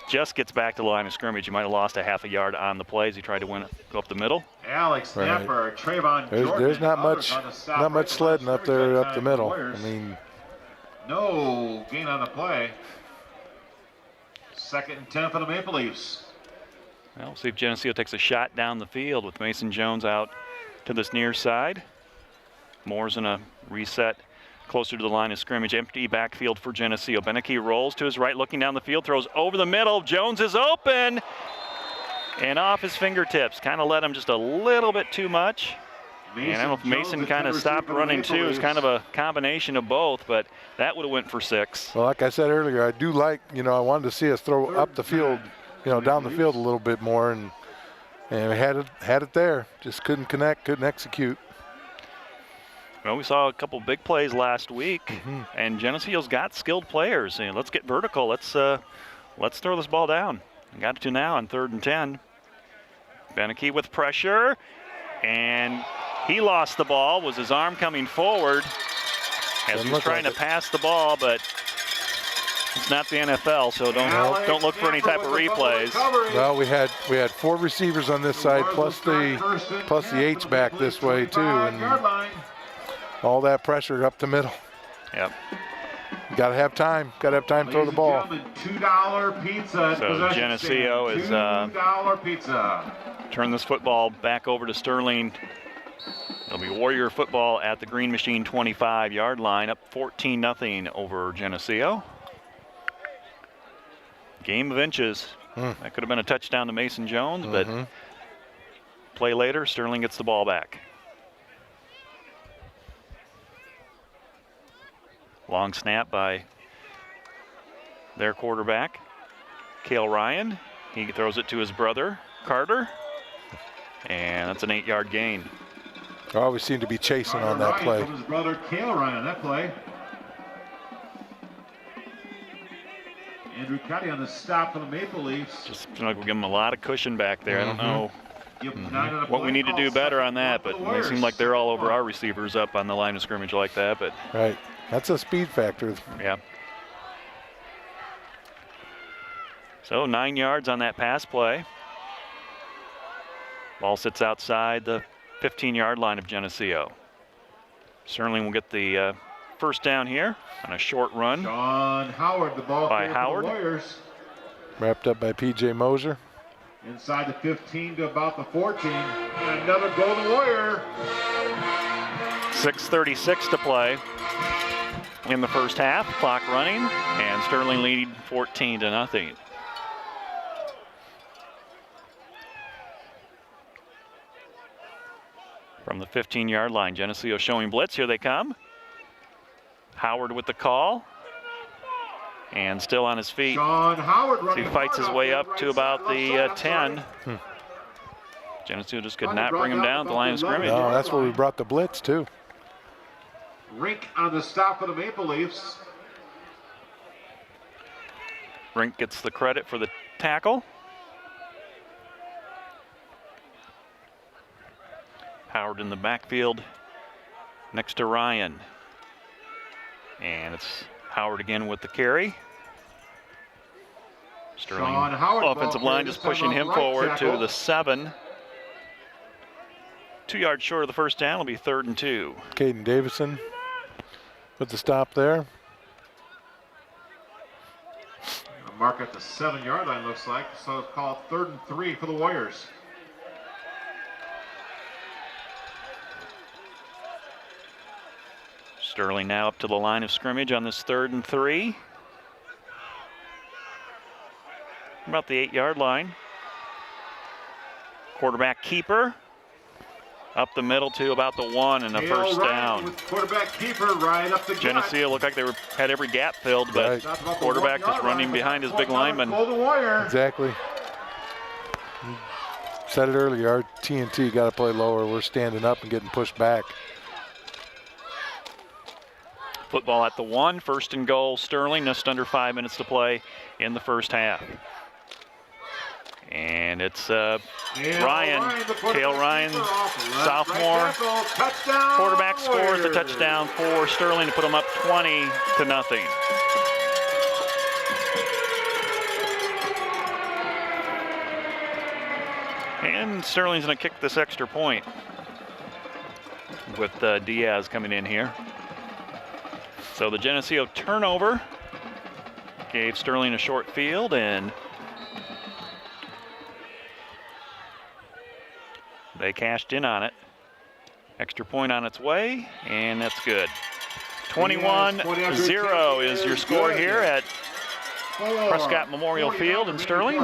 Just gets back to the line of scrimmage. He might have lost a half a yard on the play as he tried to win it, go up the middle. Alex Snapper, Trayvon Jordan. There's not much sledding up there up the middle. I mean, no gain on the play. 2nd and 10 for the Maple Leafs. Well, we'll see if Geneseo takes a shot down the field with Mason Jones out to this near side. Moore's in a reset closer to the line of scrimmage. Empty backfield for Geneseo. Beneke rolls to his right, looking down the field, throws over the middle. Jones is open and off his fingertips. Kind of let him just a little bit too much. And I don't know if Mason kind of stopped running too. It's kind of a combination of both, but that would have went for 6. Well, like I said earlier, I do like, I wanted to see us throw up the field, down the field a little bit more, and we had it there. Just couldn't connect, couldn't execute. Well, we saw a couple big plays last week, and Geneseo's got skilled players. And let's get vertical. Let's throw this ball down. Got to now on 3rd and 10. Beneke with pressure, and he lost the ball. Was his arm coming forward as he was trying to pass the ball, but it's not the NFL, so don't look for any type of replays. Well, we had 4 receivers on this side, plus the H back this way too, and all that pressure up the middle. Yep. You gotta have time. Gotta have time to throw the ball. $2 pizza. So Geneseo is $2 pizza. Turn this football back over to Sterling. It'll be Warrior football at the Green Machine 25-yard line, up 14-0 over Geneseo. Game of inches. That could have been a touchdown to Mason Jones, but play later, Sterling gets the ball back. Long snap by their quarterback, Cale Ryan. He throws it to his brother, Carter, and that's an 8-yard gain. Always seem to be chasing on that play. From his brother, Cale Ryan, on that play. Andrew Cuddy on the stop for the Maple Leafs. Just feel like we'll give them a lot of cushion back there. I don't know what we need to do better on that, but they seem like they're all over our receivers up on the line of scrimmage like that. But right, that's a speed factor. Yeah. So 9 yards on that pass play. Ball sits outside the 15-yard line of Geneseo. Sterling will get the first down here on a short run. John Howard, the ball by Howard. For the Warriors. Wrapped up by P.J. Moser. Inside the 15 to about the 14. And another Golden Warrior. 6:36 to play in the first half. Clock running, and Sterling leading 14-0. From the 15-yard line, Geneseo showing blitz. Here they come. Howard with the call. And still on his feet. Sean Howard As he fights his way up to about the 10. Geneseo just could not bring him down at the line of scrimmage. No, that's where we brought the blitz, too. Rink on the stop for the Maple Leafs. Rink gets the credit for the tackle. Howard in the backfield next to Ryan. And it's Howard again with the carry. Sterling offensive line just pushing him forward to the 7. 2 yards short of the first down. Will be 3rd and 2. Caden Davison with the stop there. A mark at the 7-yard line looks like. So it's called 3rd and 3 for the Warriors. Sterling now up to the line of scrimmage on this 3rd and 3. About the 8-yard line. Quarterback keeper. Up the middle to about the 1 and a first down. With quarterback keeper right up the gut. Geneseo looked like they had every gap filled, but quarterback just running behind his big lineman. Exactly. Said it earlier, our TNT got to play lower. We're standing up and getting pushed back. Football at the 1, 1st and goal. Sterling, just under 5 minutes to play in the first half. And it's Ryan, Cale Ryan, sophomore. Quarterback scores the touchdown for Sterling to put them up 20-0. And Sterling's going to kick this extra point with Diaz coming in here. So the Geneseo turnover gave Sterling a short field, and they cashed in on it. Extra point on its way, and that's good. 21-0 is your score here at Prescott Memorial Field in Sterling.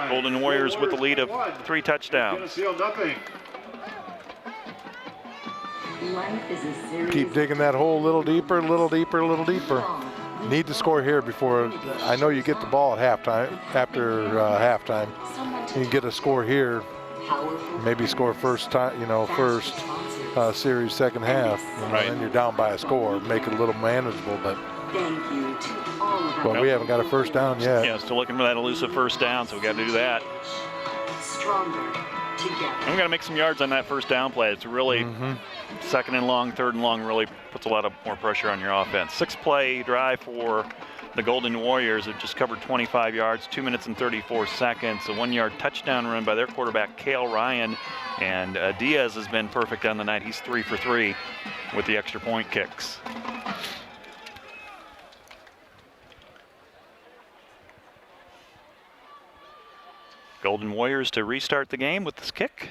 Golden Warriors with the lead of 3 touchdowns. Keep digging that hole a little deeper, a little deeper, a little deeper. Need to score here before, I know you get the ball at halftime, after halftime. You can get a score here, maybe score first time, first series, second half. Right. Then you're down by a score, make it a little manageable, but we haven't got a first down yet. Yeah, still looking for that elusive first down, so we got to do that. And we got to make some yards on that first down play. It's really 2nd and long, 3rd and long really puts a lot of more pressure on your offense. 6-play drive for the Golden Warriors. Have just covered 25 yards, 2 minutes and 34 seconds. A 1-yard touchdown run by their quarterback, Cale Ryan. And Diaz has been perfect on the night. He's 3 for 3 with the extra point kicks. Golden Warriors to restart the game with this kick.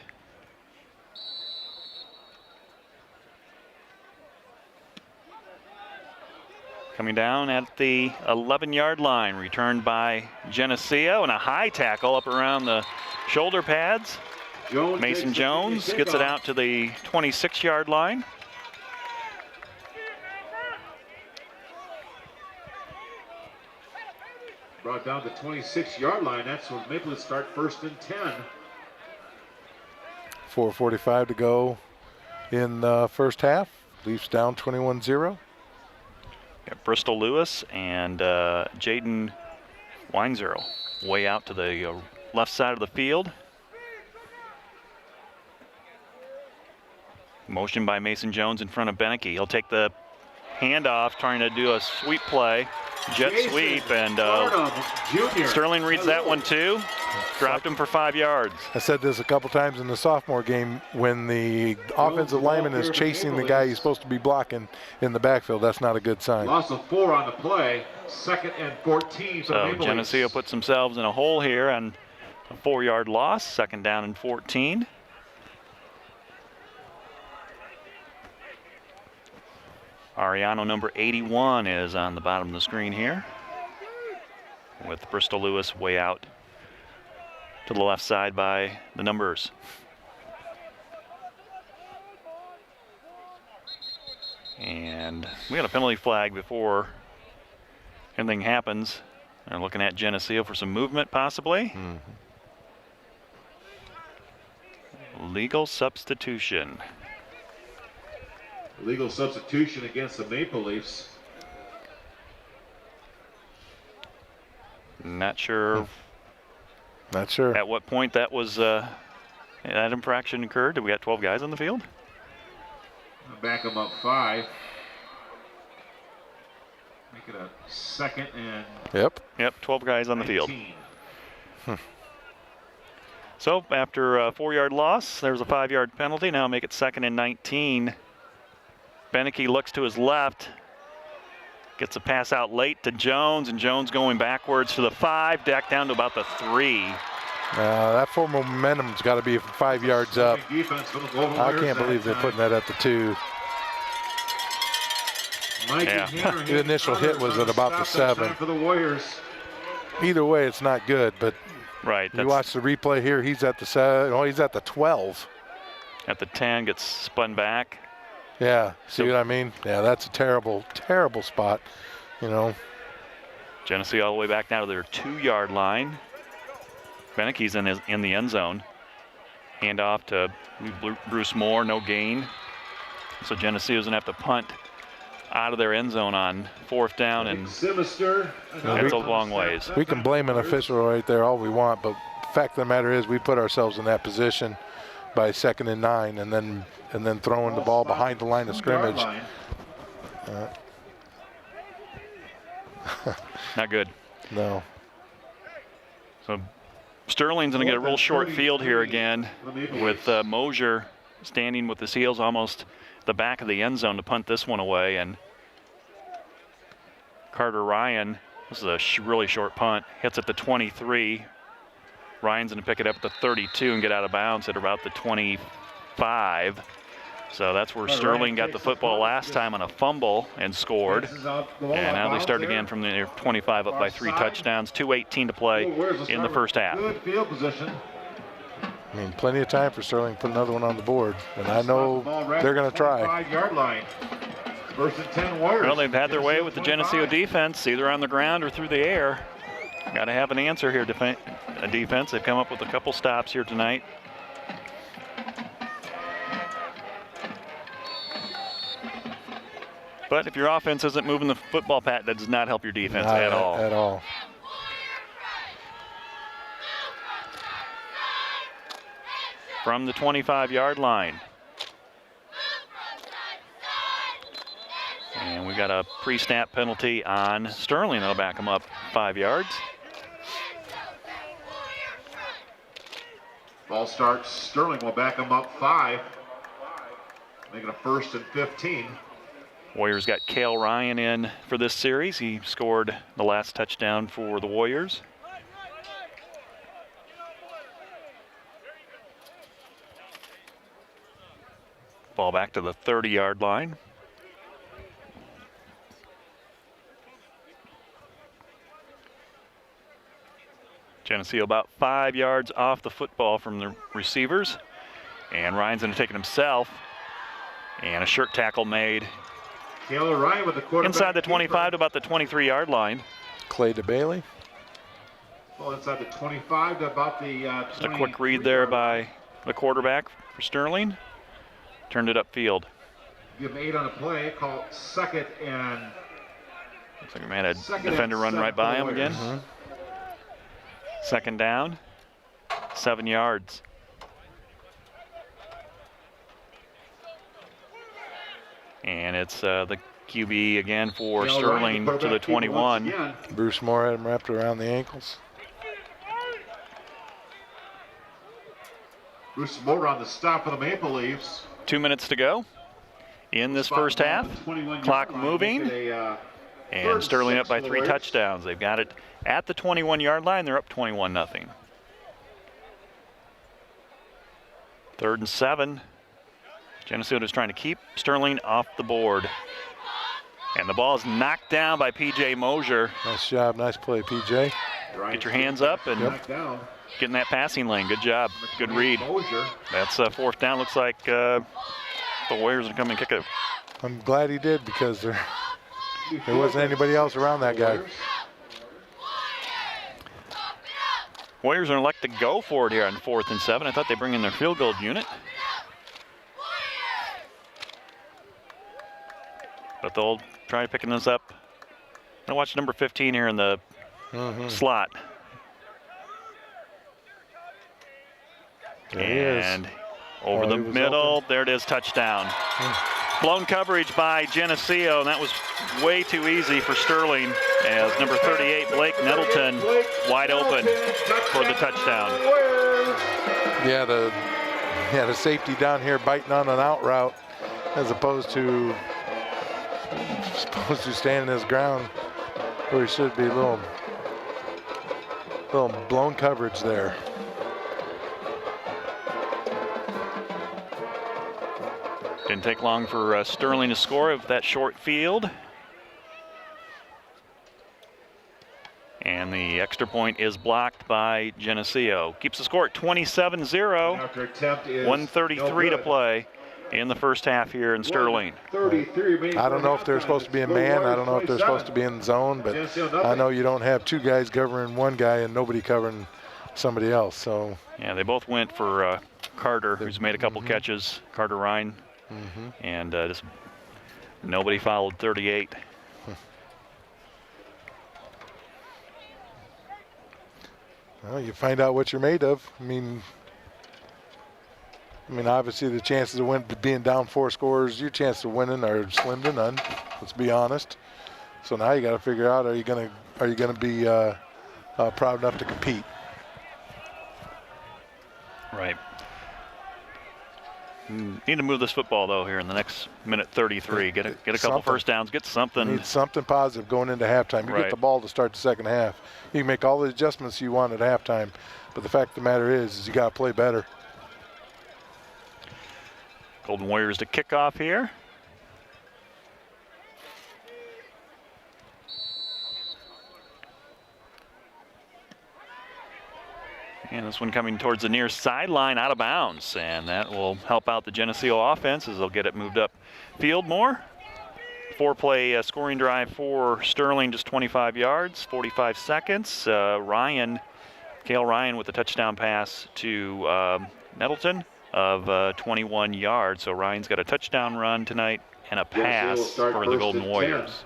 Coming down at the 11-yard line, returned by Geneseo, and a high tackle up around the shoulder pads. Mason Jones gets it out to the 26-yard line. Brought down the 26-yard line. That's when Maple Leafs start 1st and 10. 4:45 to go in the first half. Leafs down 21-0. Got Bristol Lewis and Jaden Weinzerl way out to the left side of the field. Motion by Mason Jones in front of Beneke. He'll take the handoff, trying to do a sweep play. Jet sweep, and Sterling reads that one too. Dropped him for 5 yards. I said this a couple times in the sophomore game, when the offensive lineman is chasing the guy he's supposed to be blocking in the backfield, that's not a good sign. Loss of 4 on the play, 2nd and 14. So Geneseo puts themselves in a hole here on a 4-yard loss, 2nd down and 14. Ariano number 81 is on the bottom of the screen here, with Bristol Lewis way out to the left side by the numbers. And we got a penalty flag before anything happens. They're looking at Geneseo for some movement, possibly. Legal substitution. Legal substitution against the Maple Leafs. Not sure. Not sure. At what point that was that infraction occurred. Did we got 12 guys on the field? Back them up 5. Make it a 2nd and Yep, 12 guys on the 19. field. So after a 4-yard loss, there's a 5-yard penalty. Now make it 2nd and 19. Beneke looks to his left. Gets a pass out late to Jones, and Jones going backwards to the 5, back down to about the 3. That full momentum's got to be 5 yards up. I can't believe they're putting that at the 2. Yeah. The initial hit was at about the 7. For the Warriors. Either way, it's not good, but Right. you watch the replay here, he's at the 7. Oh, he's at the 12. At the 10, gets spun back. Yeah, see what I mean? Yeah, that's a terrible, terrible spot, you know. Geneseo all the way back down to their 2-yard line. Beneke's in the end zone. Hand off to Bruce Moore, no gain. So Geneseo's gonna have to punt out of their end zone on 4th down, and that's a long ways. We can blame an official right there all we want, but the fact of the matter is we put ourselves in that position by 2nd and 9, and then throwing the ball behind the line of scrimmage. Not good. No. So Sterling's going to get a real short field here again, with Mosier standing with his heels almost the back of the end zone to punt this one away. And Carter Ryan, this is a really short punt, hits at the 23. Ryan's going to pick it up at the 32 and get out of bounds at about the 25. So that's where Sterling got the football last time on a fumble and scored. And now they start again from the 25 up by 3 touchdowns. 2:18 to play in the first half. Good field position. I mean, plenty of time for Sterling to put another one on the board. And I know they're going to try. 5-yard line. 1st and 10 Warriors. Well, they've had their way with the Geneseo defense, either on the ground or through the air. Got to have an answer here, defense. They've come up with a couple stops here tonight. But if your offense isn't moving the football, Pat, that does not help your defense at all. At all. From the 25-yard line. And we got a pre-snap penalty on Sterling. That'll back him up 5 yards. Ball starts. Sterling will back him up 5. Making a 1st and 15. Warriors got Cale Ryan in for this series. He scored the last touchdown for the Warriors. Ball back to the 30-yard line. Geneseo about 5 yards off the football from the receivers. And Ryan's going to take it himself. And a shirt tackle made Ryan with the quarterback inside the 25 to about the 23-yard line. Clay to Bailey. Well, inside the 25 to about the Just a quick read there by the quarterback for Sterling. Turned it upfield. Give him 8 on a play. Call 2nd and. Looks like we had a defender run right by him again. 2nd down, 7 yards. And it's the QB again for Sterling to the 21. Bruce Moore had him wrapped around the ankles. Bruce Moore on the stop for the Maple Leafs. 2 minutes to go in this first half. Clock moving. And Sterling up by 3 touchdowns. They've got it at the 21-yard line. They're up 21-0. 3rd and 7. Geneseo is trying to keep Sterling off the board. And the ball is knocked down by P.J. Mosier. Nice job. Nice play, P.J. Get your hands up and get in that passing lane. Good job. Good read. That's 4th down. Looks like the Warriors are coming to kick a I'm glad he did because there wasn't anybody else around that guy. Warriors are elect to go for it here on 4th and 7. I thought they'd bring in their field goal unit. But they'll try picking this up. I'll watch number 15 here in the slot. And over the middle, open. There it is, touchdown. Blown coverage by Geneseo, and that was way too easy for Sterling as number 38, Blake Nettleton, wide open for the touchdown. Yeah, the safety down here biting on an out route as opposed to standing his ground where he should be. Little blown coverage there. Didn't take long for Sterling to score of that short field. And the extra point is blocked by Geneseo. Keeps the score at 27-0. 1:33 to play in the first half here in Sterling. I don't know if they're supposed to be in man. I don't know if they're supposed to be in zone, but I know you don't have two guys covering one guy and nobody covering somebody else. So yeah, they both went for Carter, who's made a couple catches. Carter Ryan. And just nobody followed 38. Well, you find out what you're made of. I mean, obviously the chances of being down 4 scores, your chances of winning are slim to none. Let's be honest. So now you got to figure out: are you gonna be proud enough to compete? Right. Need to move this football though here in the next minute 33. Get a couple first downs. Get something. You need something positive going into halftime. You get the ball to start the second half. You can make all the adjustments you want at halftime, but the fact of the matter is you got to play better. Golden Warriors to kick off here. And this one coming towards the near sideline, out of bounds. And that will help out the Geneseo offense as they'll get it moved up field more. 4-play scoring drive for Sterling, just 25 yards, 45 seconds. Kale Ryan with a touchdown pass to Nettleton of 21 yards. So Ryan's got a touchdown run tonight and a pass for the Golden Warriors.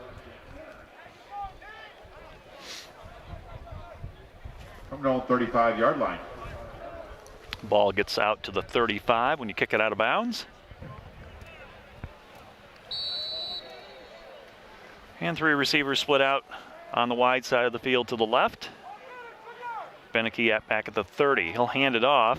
From their own 35-yard line. Ball gets out to the 35 when you kick it out of bounds. And 3 receivers split out on the wide side of the field to the left. Beneke back at the 30. He'll hand it off.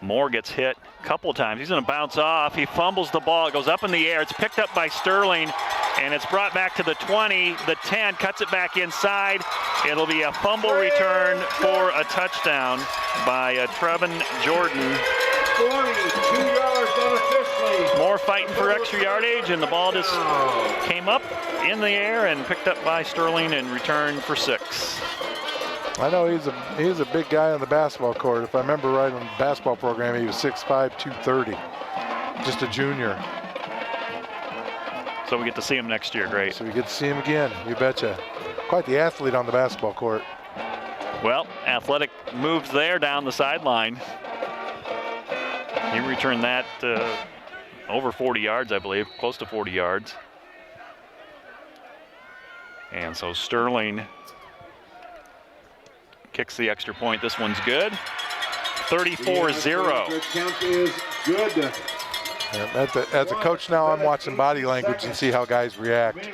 Moore gets hit a couple times. He's going to bounce off. He fumbles the ball. It goes up in the air. It's picked up by Sterling, and it's brought back to the 20, the 10, cuts it back inside. It'll be a fumble return for a touchdown by Trevin Jordan. 42 yards unofficially. More fighting for extra yardage, and the ball just came up in the air and picked up by Sterling and returned for 6. I know he's a big guy on the basketball court. If I remember right, on the basketball program, he was 6'5", 230, just a junior. So we get to see him next year, great. So we get to see him again, you betcha. Quite the athlete on the basketball court. Well, athletic moves there down the sideline. He returned that over 40 yards, I believe, close to 40 yards. And so Sterling kicks the extra point. This one's good. 34-0. Count is good. As a coach now, I'm watching body language and see how guys react. You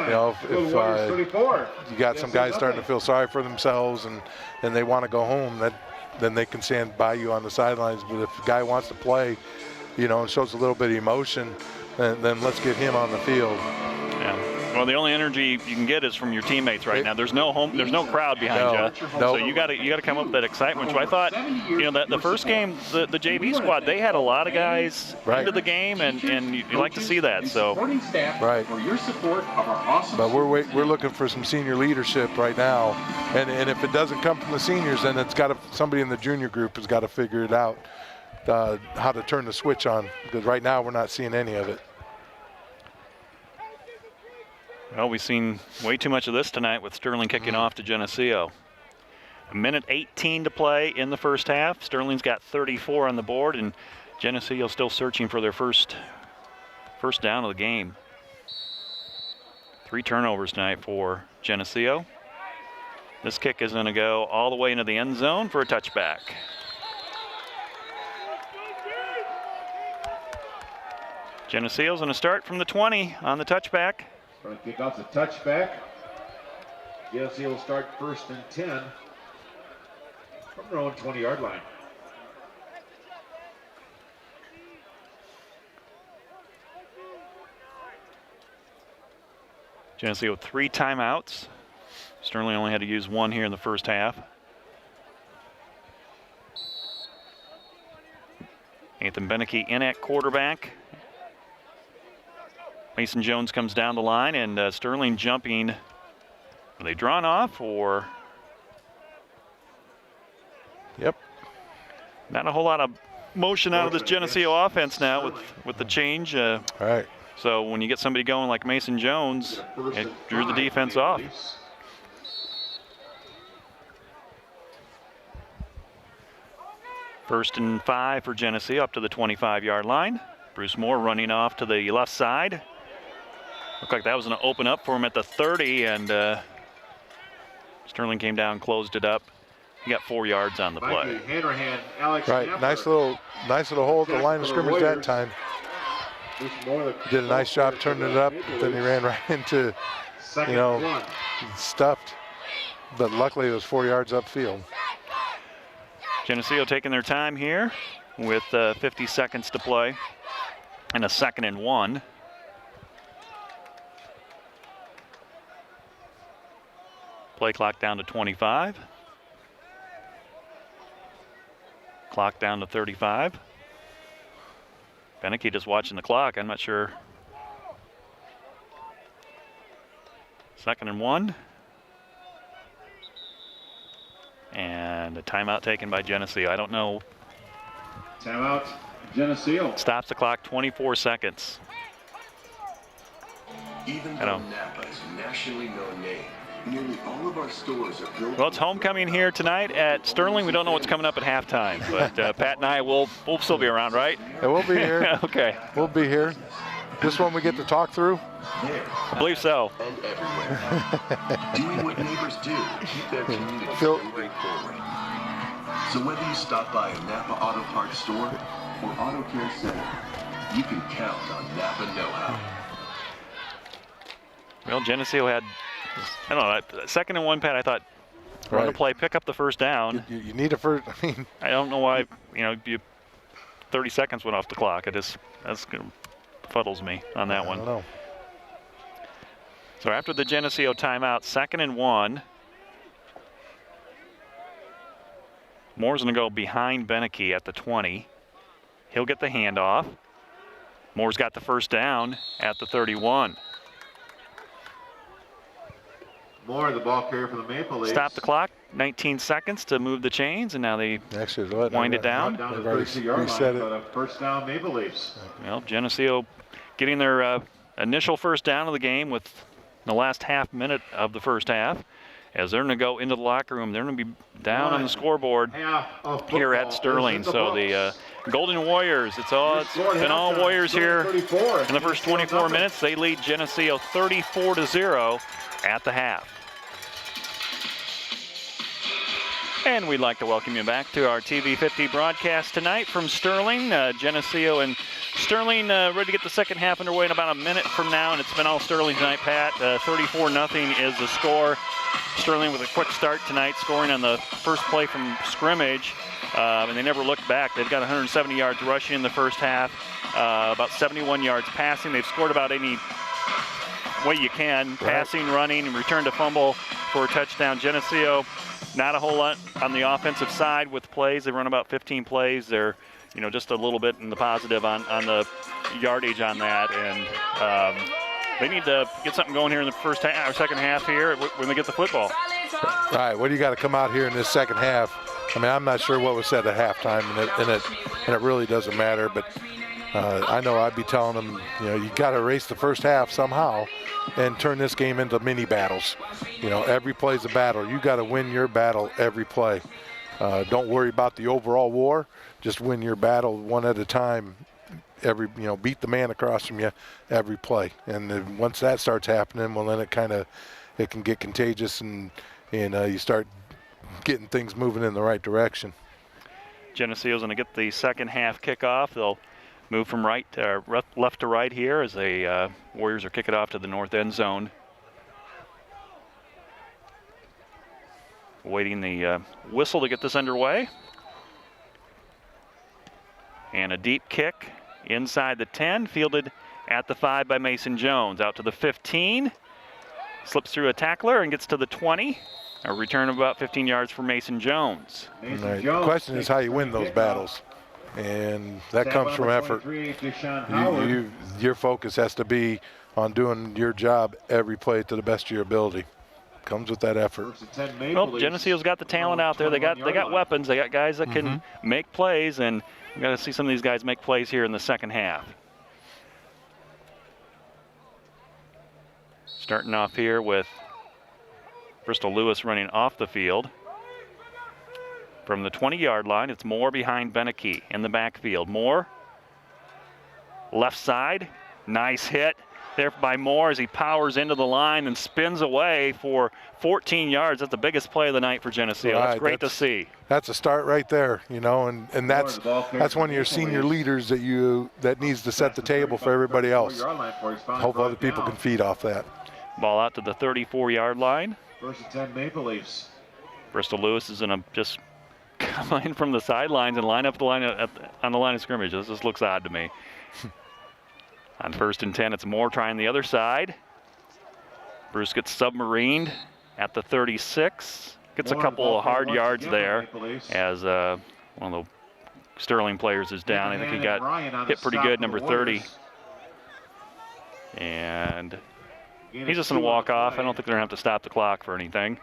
know, if you got some guys starting to feel sorry for themselves and they want to go home, then they can stand by you on the sidelines. But if a guy wants to play, you know, and shows a little bit of emotion, then let's get him on the field. Yeah. Well, the only energy you can get is from your teammates right now. There's no crowd behind you. So you got to come up with that excitement. So I thought, you know, the first game, the JV squad, they had a lot of guys into the game, and you like to see that. So right. But we're looking for some senior leadership right now, and if it doesn't come from the seniors, then it's got somebody in the junior group has got to figure it out how to turn the switch on, because right now we're not seeing any of it. Well, we've seen way too much of this tonight with Sterling kicking off to Geneseo. 1:18 to play in the first half. Sterling's got 34 on the board, and Geneseo still searching for their first down of the game. 3 turnovers tonight for Geneseo. This kick is going to go all the way into the end zone for a touchback. Geneseo's going to start from the 20 on the touchback. Going to kick off the touchback. Geneseo will start 1st and 10 from their own 20-yard line. Geneseo with 3 timeouts. Sterling only had to use 1 here in the first half. Nathan Beneke in at quarterback. Mason Jones comes down the line, and Sterling jumping. Are they drawn off, or? Yep. Not a whole lot of motion out of this Geneseo offense now with the change. All right. So when you get somebody going like Mason Jones, it drew the defense off. 1st and 5 for Geneseo up to the 25-yard line. Bruce Moore running off to the left side. Looked like that was going to open up for him at the 30, and Sterling came down, closed it up. He got 4 yards on the play. Right, nice little hole at the line of scrimmage that time. Did a nice job turning it up, but then he ran right into, stuffed. But luckily it was 4 yards upfield. Geneseo taking their time here with 50 seconds to play and a 2nd and 1. Play clock down to 25. Clock down to 35. Beneke just watching the clock. I'm not sure. 2nd and 1. And a timeout taken by Geneseo. I don't know. Timeout, Geneseo. Stops the clock, 24 seconds. Even though Napa is a nationally known name, nearly all of our stores are built. Well, it's homecoming here tonight at Sterling. We don't know what's coming up at halftime, but Pat and I will still be around, right? Yeah, we'll be here. Okay. We'll be here. This one we get to talk through? I believe so. And everywhere. Doing what neighbors do to keep their community moving forward. So whether you stop by a Napa Auto Parts store or Auto Care Center, you can count on Napa know-how. Well, Geneseo had, I don't know, 2nd and 1, Pat. I thought, run a play, pick up the first down. You need a first, I don't know why, 30 seconds went off the clock. That's fuddles me on that one. I don't know. So after the Geneseo timeout, 2nd and 1. Moore's going to go behind Beneke at the 20. He'll get the handoff. Moore's got the first down at the 31. Moore, the ball carrier for the Maple Leafs. Stop the clock. 19 seconds to move the chains, and now they wind it down. Down to the 32-yard line, but a first down Maple Leafs. Well, Geneseo getting their initial first down of the game with the last half minute of the first half. As they're going to go into the locker room, they're going to be down on the scoreboard here at Sterling. So the Golden Warriors, it's been all Warriors here in the first 24 minutes. They lead Geneseo 34-0 at the half. And we'd like to welcome you back to our TV50 broadcast tonight from Sterling. Geneseo and Sterling ready to get the second half underway in about a minute from now, and it's been all Sterling tonight, Pat. 34-0 is the score. Sterling with a quick start tonight, scoring on the first play from scrimmage, and they never looked back. They've got 170 yards rushing in the first half, about 71 yards passing. They've scored about any way you can, passing, running, and return to fumble for a touchdown. Geneseo, not a whole lot on the offensive side with plays. They run about 15 plays. They're, just a little bit in the positive on the yardage on that, and they need to get something going here in the first half or second half here when they get the football. All right, what do you got to come out here in this second half? I mean, I'm not sure what was said at halftime, and it really doesn't matter. But I know I'd be telling them, you know, you got to erase the first half somehow and turn this game into mini battles. You know, every play's a battle. You got to win your battle every play. Don't worry about the overall war. Just win your battle one at a time. Beat the man across from you every play. And then once that starts happening, well, then it can get contagious, and you start getting things moving in the right direction. Geneseo's going to get the second half kickoff. They'll move from left to right here as the Warriors are kicking off to the north end zone. Waiting the whistle to get this underway. And a deep kick inside the 10, fielded at the 5 by Mason Jones. Out to the 15, slips through a tackler and gets to the 20. A return of about 15 yards for Mason Jones. Right. The question is how you win those battles. And that comes from effort. Your focus has to be on doing your job every play to the best of your ability. Comes with that effort. Well, Geneseo's got the talent out there. They got weapons. They got guys that can make plays, and we've got to see some of these guys make plays here in the second half. Starting off here with Bristol Lewis running off the field. From the 20-yard line, it's Moore behind Beneke in the backfield. Moore, left side, nice hit there by Moore as he powers into the line and spins away for 14 yards. That's the biggest play of the night for Geneseo. Right, that's great to see. That's a start right there, you know, and that's one of your senior leaders that needs to set the table for everybody else. Hope other people can feed off that. Ball out to the 34-yard line. First and 10 Maple Leafs. Bristol Lewis is going to just come in from the sidelines and line up on the line of scrimmage. This just looks odd to me. On first and 10, it's Moore trying the other side. Bruce gets submarined at the 36. Gets a couple of hard yards there as one of the Sterling players is down. I think he got hit pretty good, number 30. And he's just going to walk off. I don't think they're going to have to stop the clock for anything.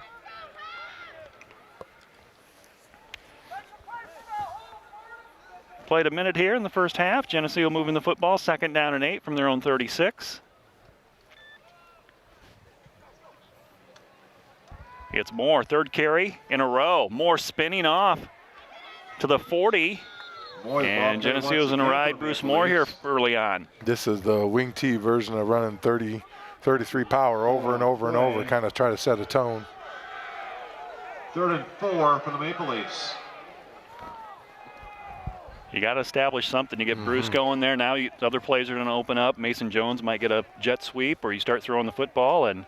Played a minute here in the first half. Geneseo moving the football, 2nd down and 8 from their own 36. It's Moore, 3rd carry in a row. Moore spinning off to the 40. And Geneseo's going to ride Bruce Moore here early on. This is the wing T version of running 33 power over and over and over, kind of try to set a tone. 3rd and 4 for the Maple Leafs. You got to establish something. You get Bruce going there. Now other plays are going to open up. Mason Jones might get a jet sweep, or you start throwing the football and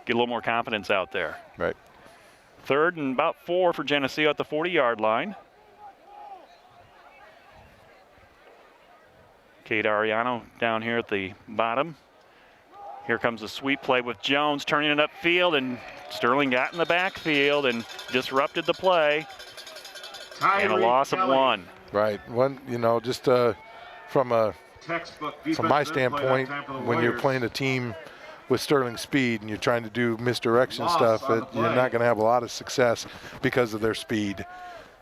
get a little more confidence out there. Right. 3rd and about 4 for Geneseo at the 40-yard line. Cade Ariano down here at the bottom. Here comes a sweep play with Jones turning it upfield, and Sterling got in the backfield and disrupted the play. And a loss of 1. Right. One, just from my standpoint, when you're playing a team with Sterling speed and you're trying to do misdirection stuff, you're not going to have a lot of success because of their speed.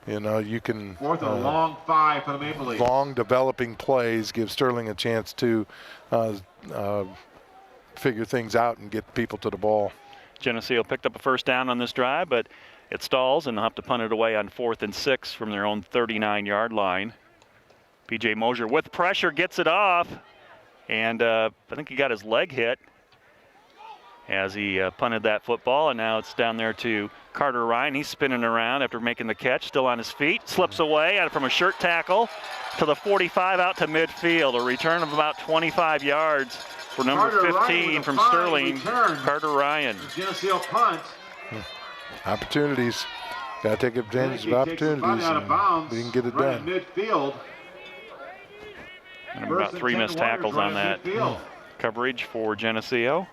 You can 4th and long 5 for the Maple Leafs. Long developing plays give Sterling a chance to figure things out and get people to the ball. Geneseo picked up a first down on this drive, but it stalls, and they'll have to punt it away on 4th and 6 from their own 39-yard line. P.J. Mosier with pressure gets it off, and I think he got his leg hit as he punted that football, and now it's down there to Carter Ryan. He's spinning around after making the catch, still on his feet, slips away from a shirt tackle to the 45 out to midfield. A return of about 25 yards for number 15 from Sterling, Carter Ryan. Geneseo punt. Opportunities. Got to take advantage of opportunities, and we can get it done. Midfield. And about 3 missed tackles on that coverage for Geneseo.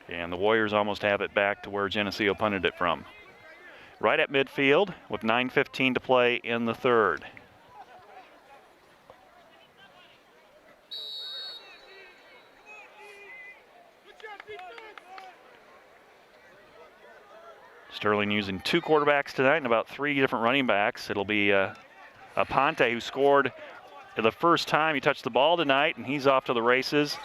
And the Warriors almost have it back to where Geneseo punted it from. Right at midfield with 9:15 to play in the 3rd. Sterling using 2 quarterbacks tonight and about 3 different running backs. It'll be Aponte, who scored the first time he touched the ball tonight, and he's off to the races.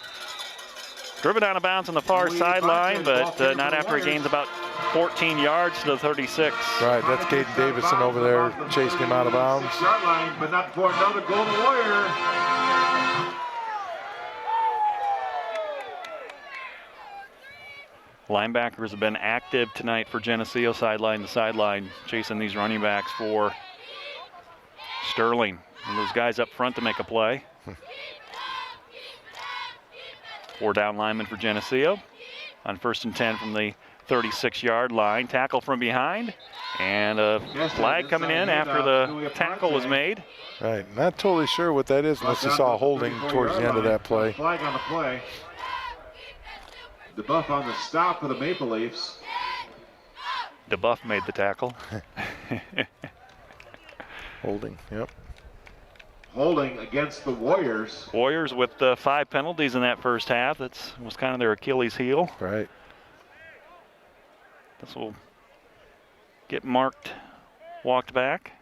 Driven out of bounds on the far sideline, but not after he gains about 14 yards to the 36. Right, that's Caden Davison over there chasing him out of bounds. 6-yard line, but not for another Golden Warrior. Linebackers have been active tonight for Geneseo, sideline to sideline, chasing these running backs for Sterling. And those guys up front to make a play. 4 down linemen for Geneseo on 1st and 10 from the 36-yard line. Tackle from behind, and a flag coming in after the tackle was made. Right, not totally sure what that is unless you saw holding towards the end of that play. Flag on the play. DeBuff on the stop for the Maple Leafs. DeBuff made the tackle. Holding, yep. Holding against the Warriors. Warriors with 5 penalties in that first half. That was kind of their Achilles heel. Right. This will get marked, walked back.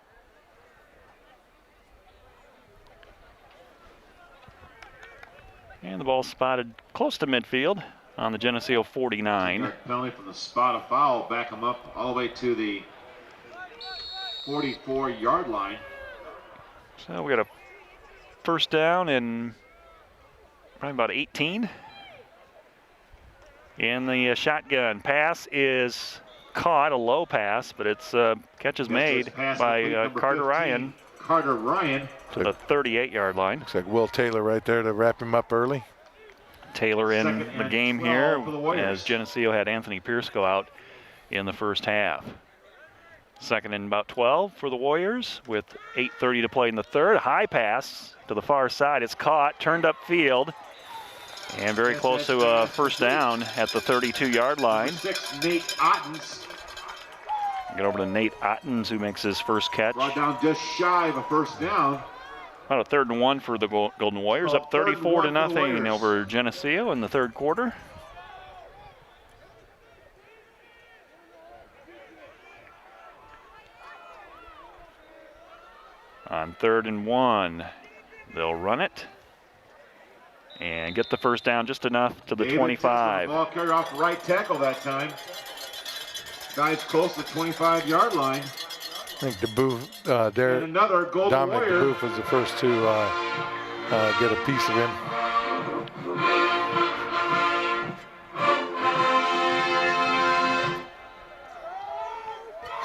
And the ball spotted close to midfield on the Geneseo 49. Penalty from the spot of foul. Back him up all the way to the 44-yard line. So we got a first down and probably about 18. In the shotgun, pass is caught, a low pass, but it's catch is made by Carter 15, Ryan. Carter Ryan to the 38-yard line. Looks like Will Taylor right there to wrap him up early. Taylor in the game here as Geneseo had Anthony Pierce go out in the first half. 2nd and about 12 for the Warriors with 8:30 to play in the third. High pass to the far side. It's caught, turned up field, and very close to a first down at the 32-yard line. 6, Nate Ottens. Get over to Nate Ottens, who makes his first catch. Brought down just shy of a first down. About a 3rd and 1 for the Golden Warriors, up 34 to nothing over Geneseo in the third quarter. On 3rd and 1, they'll run it and get the first down just enough to the 25. Ball carried off right tackle that time. Guys close to the 25-yard line. I think DeBoof, And another Golden Dominic Warrior. DeBoof was the first to get a piece of him.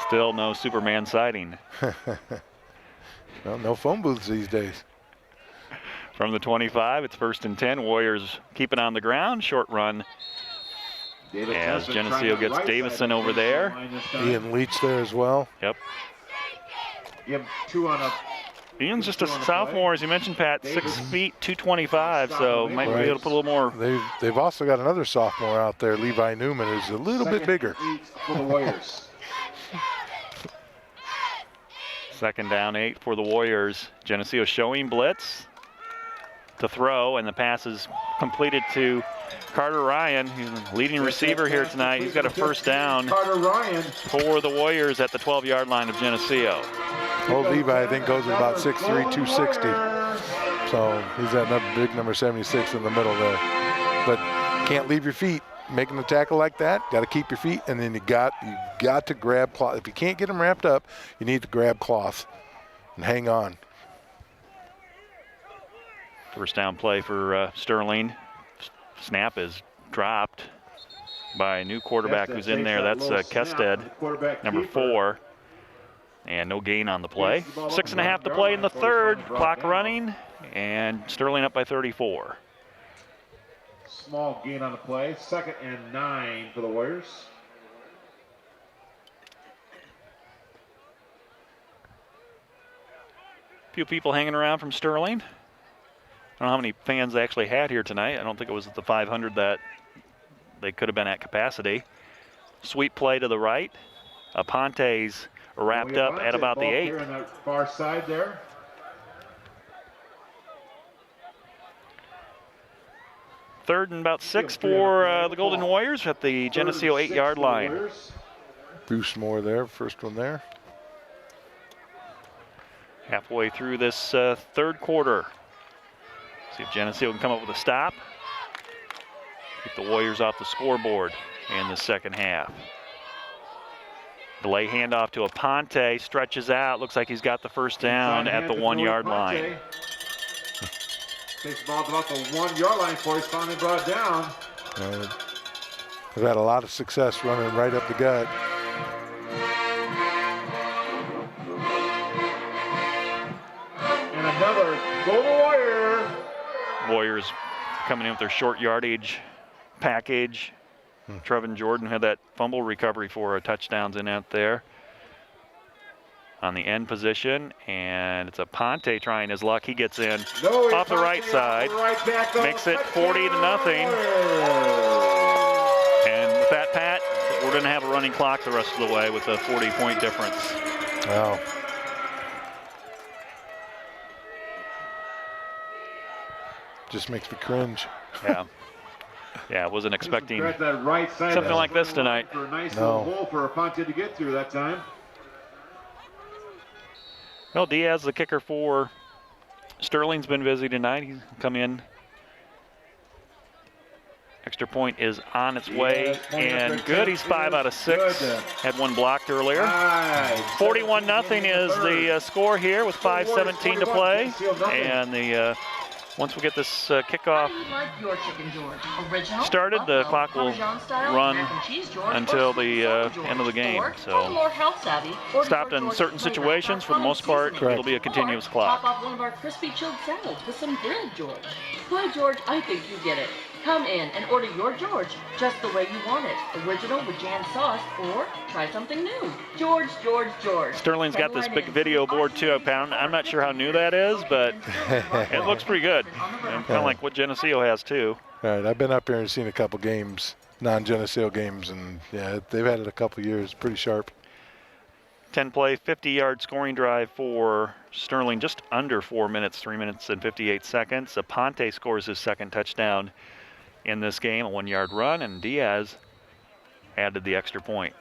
Still no Superman sighting. Well, no phone booths these days. From the 25, it's 1st and 10. Warriors keep it on the ground. Short run as Geneseo gets Davison over there. Ian Leach there as well. Yep. Give him 2 on a. Ian's just a sophomore, as you mentioned, Pat, 6 feet, 225, so might be able to put a little more. They've also got another sophomore out there, Levi Newman, who's a little bit bigger. For the Warriors. 2nd down 8 for the Warriors. Geneseo showing blitz to throw, and the pass is completed to Carter Ryan, who's the leading receiver here tonight. He's got a first down Carter Ryan for the Warriors at the 12-yard line of Geneseo. Old Levi, I think, goes at about 6'3", 260. So he's that big number 76 in the middle there. But can't leave your feet. Making a tackle like that, got to keep your feet, and then you got to grab cloth. If you can't get them wrapped up, you need to grab cloth and hang on. First down play for Sterling. Snap is dropped by a new quarterback who's in there. That's Kested, number 4. And no gain on the play. 6.5 to play in the third. Clock running, and Sterling up by 34. Small gain on the play. 2nd and 9 for the Warriors. Few people hanging around from Sterling. I don't know how many fans they actually had here tonight. I don't think it was at the 500 that they could have been at capacity. Sweet play to the right. Aponte's wrapped up at about the 8. Here on the far side there. Third and about 6 for the Golden Warriors at the Geneseo 8-yard line. Bruce Moore there, first one there. Halfway through this third quarter. See if Geneseo can come up with a stop. Keep the Warriors off the scoreboard in the second half. Delay handoff to Aponte, stretches out. Looks like he's got the first down at the 1 yard line. Takes the ball to about the 1 yard line before he's finally brought down. They've had a lot of success running right up the gut. And another Golden Warrior. Warriors coming in with their short yardage package. Trevin Jordan had that fumble recovery for a touchdowns in out there on the end position, and it's Aponte trying his luck. He gets in off the right side, makes it 40-0. And with that, Pat, we're going to have a running clock the rest of the way with a 40-point difference. Wow. Just makes me cringe. Yeah. Yeah, wasn't expecting that right side something like this tonight. For a nice little hole for Aponte to get through that time. Well, Diaz, the kicker for Sterling's been busy tonight. He's come in. Extra point is on its way and good. He's 5 out of 6. Had one blocked earlier. 41-0 is the score here with 5:17 to play. And the once we get this kickoff started, the clock will run until the end of the game. So stopped in certain situations. For the most part, it'll be a continuous clock. Top off one of our crispy chilled salads with some grilled George. Why, George, I think you get it. Come in and order your George just the way you want it. Original with jam sauce, or try something new. George, George, George. Sterling's got this big video board too. I'm not sure how new that is, but it looks pretty good. And kind of like what Geneseo has too. All right, I've been up here and seen a couple games, non-Geneseo games, and yeah, they've had it a couple years. Pretty sharp. 10-play, 50-yard scoring drive for Sterling, just under 4 minutes, 3 minutes and 58 seconds. Aponte scores his second touchdown in this game, a 1-yard run, and Diaz added the extra point.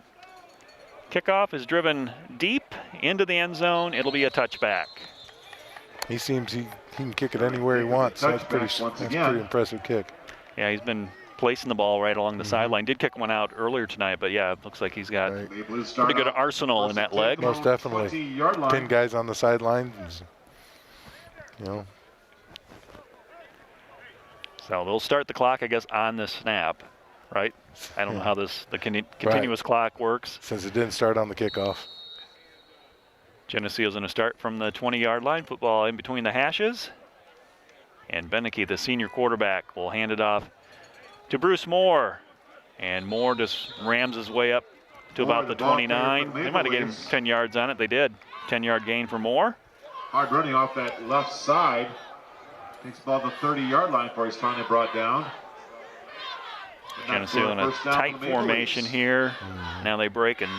Kickoff is driven deep into the end zone. It'll be a touchback. He seems he can kick it anywhere he wants. That's pretty impressive kick. Yeah, he's been placing the ball right along the sideline. Did kick one out earlier tonight, but yeah, it looks like he's got pretty good arsenal in that leg. Most definitely. Pin guys on the sidelines, you know. So they'll start the clock, I guess, on the snap, right? I don't know how the continuous clock works. Since it didn't start on the kickoff. Geneseo's going to start from the 20-yard line. Football in between the hashes. And Beneke, the senior quarterback, will hand it off to Bruce Moore. And Moore just rams his way up to about the 29. They might have given him 10 yards on it. They did. 10-yard gain for Moore. Hard running off that left side. Takes the ball to the 30-yard line before he's finally brought down. Geneseo in a tight formation here. Now they break, and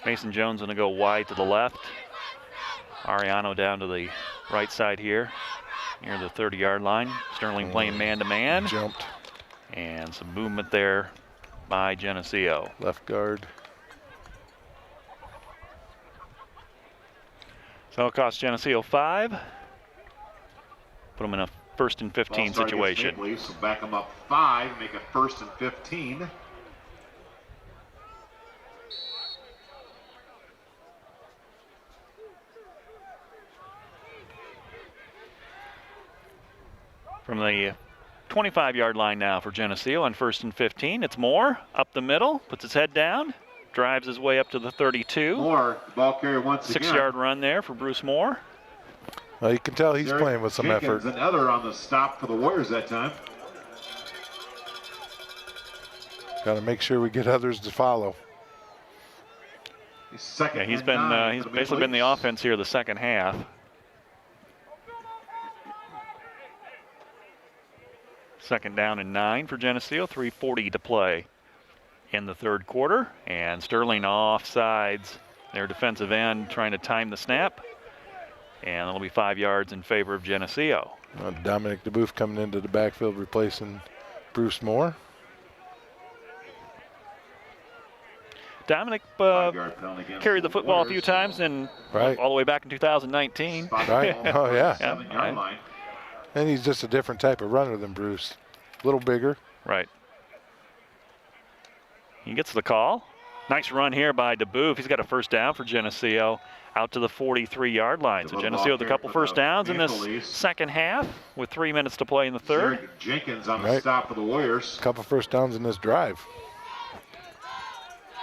Mason Jones going to go wide to the left. Ariano down to the right side here, near the 30-yard line. Sterling playing man-to-man. Jumped. And some movement there by Geneseo. Left guard. So it'll cost Geneseo 5. Put them in a 1st and 15 situation. So back them up 5, make it 1st and 15. From the 25-yard line now for Geneseo on 1st and 15. It's Moore up the middle, puts his head down, drives his way up to the 32. Moore, the ball carrier once again. 6-yard run there for Bruce Moore. Well, you can tell he's playing with some effort. Another on the stop for the Warriors that time. Got to make sure we get others to follow. He's basically been the offense here the second half. Second down and 9 for Geneseo, 3:40 to play in the third quarter. And Sterling offsides their defensive end, trying to time the snap. And it'll be 5 yards in favor of Geneseo. Dominic DeBoof coming into the backfield, replacing Bruce Moore. Dominic 5-yard penalty against carried the football a Warriors. few times and Right. all the way back in 2019. Right. Oh, yeah. 7-yard line. And he's just a different type of runner than Bruce. A little bigger. Right. He gets the call. Nice run here by DeBoof. He's got a first down for Geneseo out to the 43-yard line. So Geneseo with a couple first downs in this second half with 3 minutes to play in the third. Derek Jenkins on the stop for the Warriors. A couple first downs in this drive.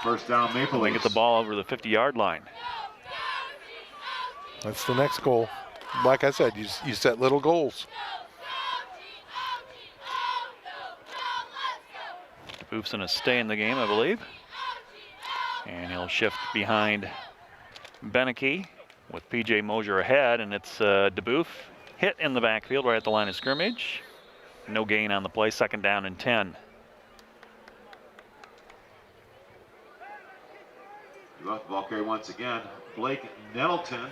First down, Maple They Leafs. get the ball over the 50-yard line. That's the next goal. Like I said, you set little goals. DeBoof's going to stay in the game, I believe. And he'll shift behind Beneke with P.J. Mosier ahead, and it's DeBoof hit in the backfield right at the line of scrimmage. No gain on the play, second down and 10. Left the ball carry once again. Blake Nettleton.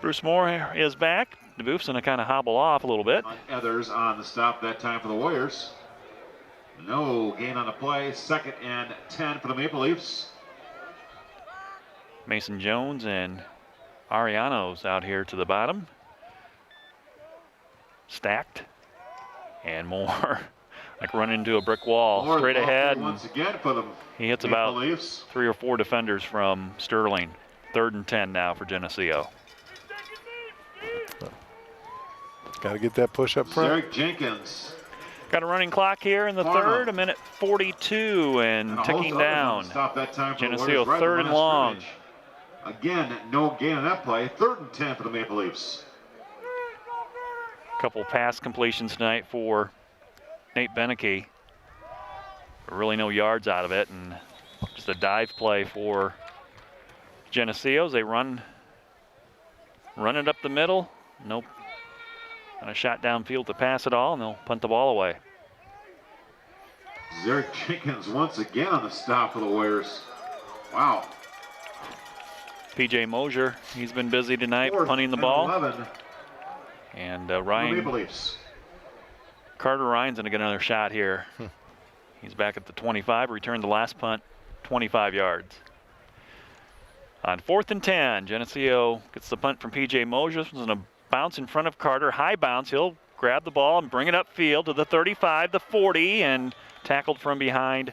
Bruce Moore is back. DeBoof's going to kind of hobble off a little bit. Others on the stop that time for the Warriors. No gain on the play. Second and 10 for the Maple Leafs. Mason Jones and Ariano's out here to the bottom. Stacked. And Moore like running into a brick wall. Moore Straight ahead. Once again for the He hits Maple about Leafs. 3 or 4 defenders from Sterling. Third and 10 now for Geneseo. Got to get that push up front. Derek Jenkins. Got a running clock here in the third, a minute 42 and a ticking host of others on down. the stop that time for the Geneseo Warriors, right third at the and line of long. scrimmage. Again, no gain on that play. Third and 10 for the Maple Leafs. Couple pass completions tonight for Nate Beneke. Really no yards out of it, and just a dive play for Geneseo as they run it up the middle. Nope. And a shot downfield to pass it all, and they'll punt the ball away. Derek Jenkins once again on the stop for the Warriors. Wow. P.J. Mosier, he's been busy tonight Fourth punting the and ball. 11 And for the Maple Ryan Leafs. Carter Ryan's gonna get another shot here. He's back at the 25, returned the last punt, 25 yards. On 4th and 10, Geneseo gets the punt from P.J. Mosier. This one's gonna bounce in front of Carter, high bounce. He'll grab the ball and bring it upfield to the 35, the 40, and tackled from behind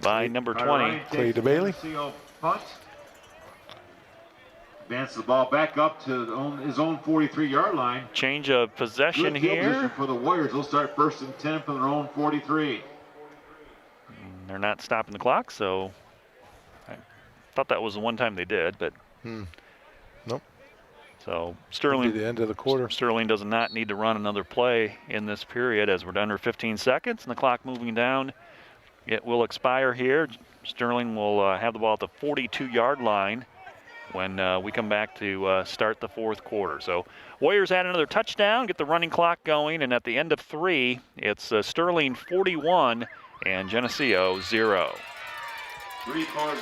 by number 20. Clay DeBailey. Geneseo punt. Advance the ball back up to his own 43-yard line. Change of possession Good field here. position for the Warriors. They'll start 1st and 10 from their own 43. They're not stopping the clock, so I thought that was the one time they did, but Nope. so Be Sterling the end of the quarter. Sterling does not need to run another play in this period as we're under 15 seconds and the clock moving down. It will expire here. Sterling will have the ball at the 42-yard line when we come back to start the fourth quarter. So Warriors add another touchdown, get the running clock going, and at the end of 3, it's Sterling 41 and Geneseo 0.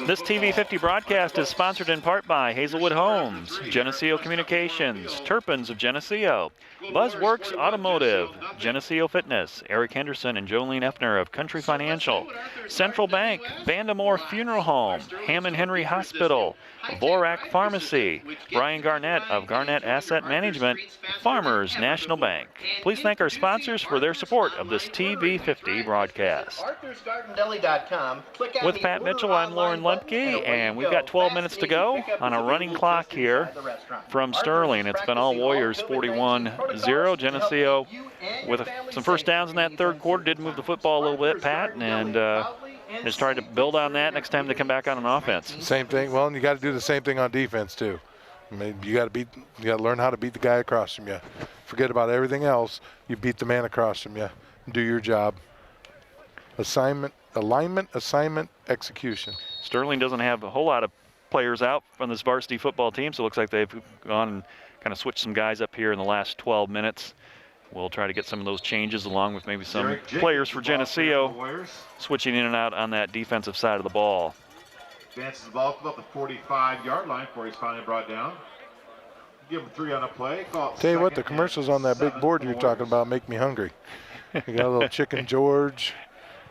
This TV 50 broadcast is sponsored in part by Hazelwood Homes, Geneseo Communications, Turpins of Geneseo, Buzzworks Automotive, Geneseo Fitness, Eric Henderson and Jolene Effner of Country Financial, Central Bank, Vandamore Funeral Home, Hammond Henry Hospital, Vorak Pharmacy, Brian Garnett of Garnett Asset Management, Farmers National Bank. Please thank our sponsors for their support of this TV 50 broadcast. With Pat Mitchell, I'm Lauren Lemke, and we've got 12 minutes to go on a running clock here from Sterling. It's been all Warriors 41-0. Geneseo with some first downs in that third quarter did move the football a little bit, Pat, and just tried to build on that next time they come back on an offense. Same thing. Well, and you got to do the same thing on defense too. I mean, you got to learn how to beat the guy across from you. Forget about everything else. You beat the man across from you. Do your job. Alignment, assignment, execution. Sterling doesn't have a whole lot of players out from this varsity football team, so it looks like they've gone and kind of switched some guys up here in the last 12 minutes. We'll try to get some of those changes along with maybe some players for Geneseo switching in and out on that defensive side of the ball. Advances the ball about the 45-yard line before he's finally brought down. Give him 3 on a play. Tell you what, the commercials on that big board you're talking about make me hungry. You got a little Chicken George,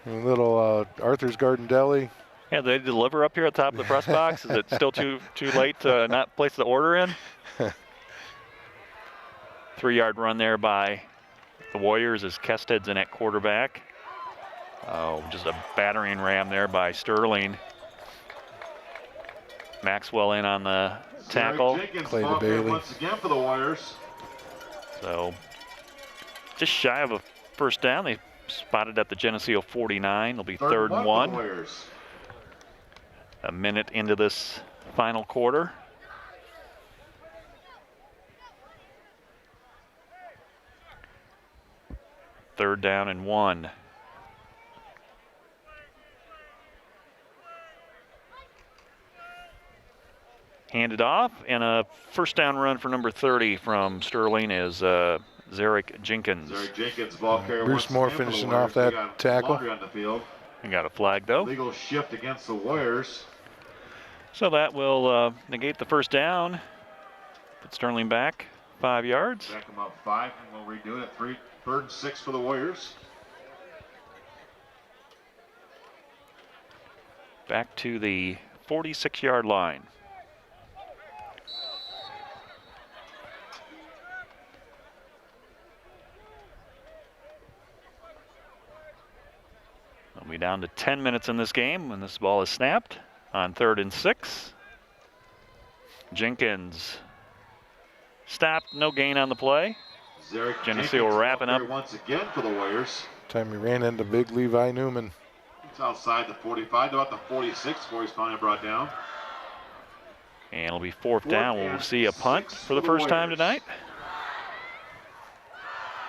and a little Arthur's Garden Deli. Yeah, they deliver up here at the top of the press box. Is it still too late to not place the order in? 3-yard run there by the Warriors as Kested's in at quarterback. Oh, just a battering ram there by Sterling. Maxwell in on the tackle. Clay to Bailey. Once again for the Warriors. So just shy of a first down. They spotted at the Geneseo 49. It'll be third and one. A minute into this final quarter. Third down and 1. Handed off, and a first down run for number 30 from Sterling is Zarek Jenkins. Zarek Jenkins, ball carrier. Bruce Moore finishing off that tackle. On the field. And got a flag though. Legal shift against the Warriors. So that will negate the first down. Put Sterling back 5 yards. Back him up 5, and we'll redo it at 3rd and 6 for the Warriors. Back to the 46-yard line. We'll be down to 10 minutes in this game when this ball is snapped on 3rd and 6. Jenkins stopped, no gain on the play. Geneseo wrapping up. Once again for the Warriors. Time he ran into big Levi Newman. It's outside the 45, about the 46 before he's finally brought down. And it'll be 4th down. We'll see a punt for the first time tonight.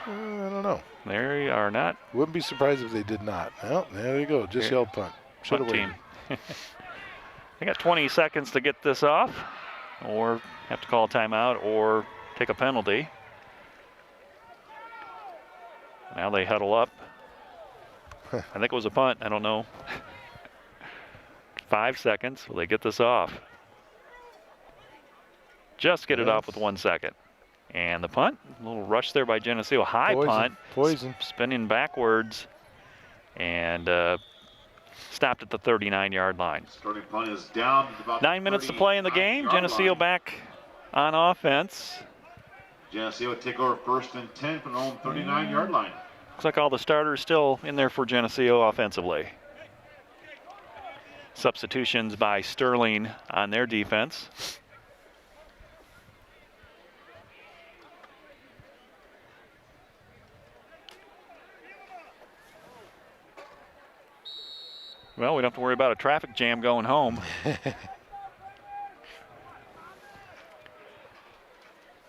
I don't know. They are not. Wouldn't be surprised if they did not. Well, there you go. Just yelled punt. Should have team. They got 20 seconds to get this off, or have to call a timeout, or take a penalty. Now they huddle up. I think it was a punt. I don't know. 5 seconds. Will they get this off? Just get it off with 1 second. And the punt, a little rush there by Geneseo. High punt. Poison. Spinning backwards. And stopped at the 39-yard line. Starting punt is down. About 9 minutes to play in the game. Geneseo back on offense. Geneseo would take over 1st and 10 from the home 39-yard line. Looks like all the starters still in there for Geneseo offensively. Substitutions by Sterling on their defense. Well, we don't have to worry about a traffic jam going home.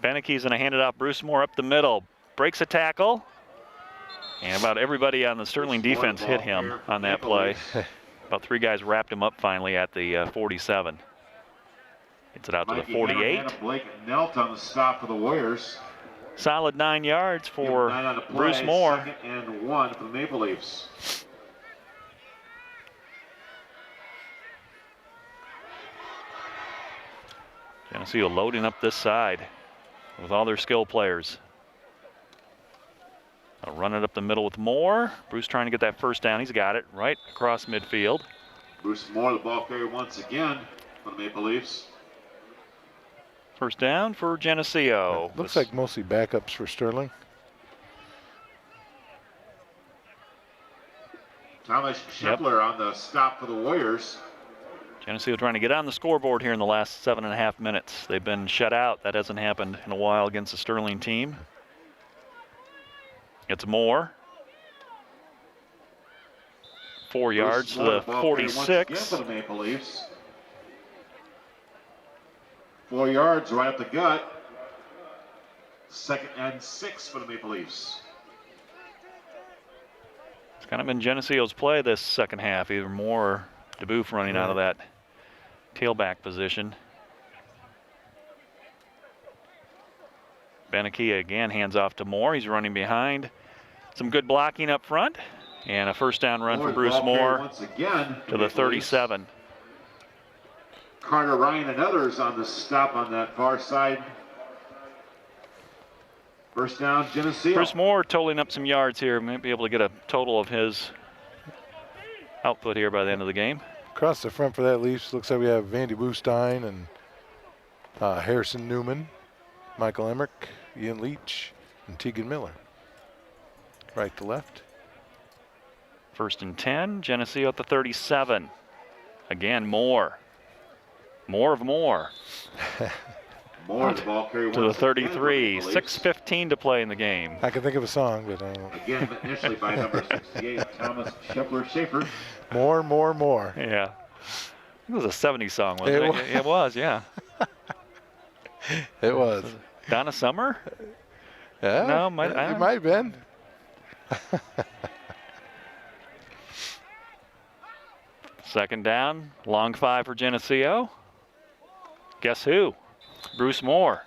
Beneke's going to hand it off. Bruce Moore up the middle. Breaks a tackle. And about everybody on the Sterling defense hit him on that play. About 3 guys wrapped him up finally at the 47. Gets it out to the 48. Blake knelt on the stop for the Warriors. Solid 9 yards for Bruce Moore. 2nd and 1 for the Maple Leafs. Geneseo loading up this side with all their skill players. They'll run it up the middle with Moore. Bruce trying to get that first down. He's got it right across midfield. Bruce Moore, the ball carrier once again for the Maple Leafs. First down for Geneseo. Looks like mostly backups for Sterling. Thomas Scheffler on the stop for the Warriors. Geneseo trying to get on the scoreboard here in the last 7.5 minutes. They've been shut out. That hasn't happened in a while against the Sterling team. It's Moore. 4 yards to the 46. For the Maple Leafs. 4 yards right up the gut. 2nd and 6 for the Maple Leafs. It's kind of been Geneseo's play this second half. Either Moore or DeBoof running out of that tailback position. Beneke again hands off to Moore. He's running behind. Some good blocking up front. And a first down run for Bruce Moore once again to the 37. Carter Ryan and others on the stop on that far side. First down, Geneseo. Bruce Moore totaling up some yards here. Might be able to get a total of his output here by the end of the game. Across the front for that Leafs, looks like we have Vandy Boostine and Harrison Newman, Michael Emmerich, Ian Leach, and Tegan Miller. Right to left. 1st and 10, Geneseo at the 37. Again, Moore. More of Moore. Moore, the ball carrier To the once again 33, for the Leafs. 6:15 to play in the game. I can think of a song, but I don't. Again, initially by number 68, Thomas Scheffler-Schaefer. More, more, more. Yeah. It was a 70s song, wasn't It it? was. It was, yeah. It was. Donna Summer? Yeah. No, it might have been. Second down, long 5 for Geneseo. Guess who? Bruce Moore.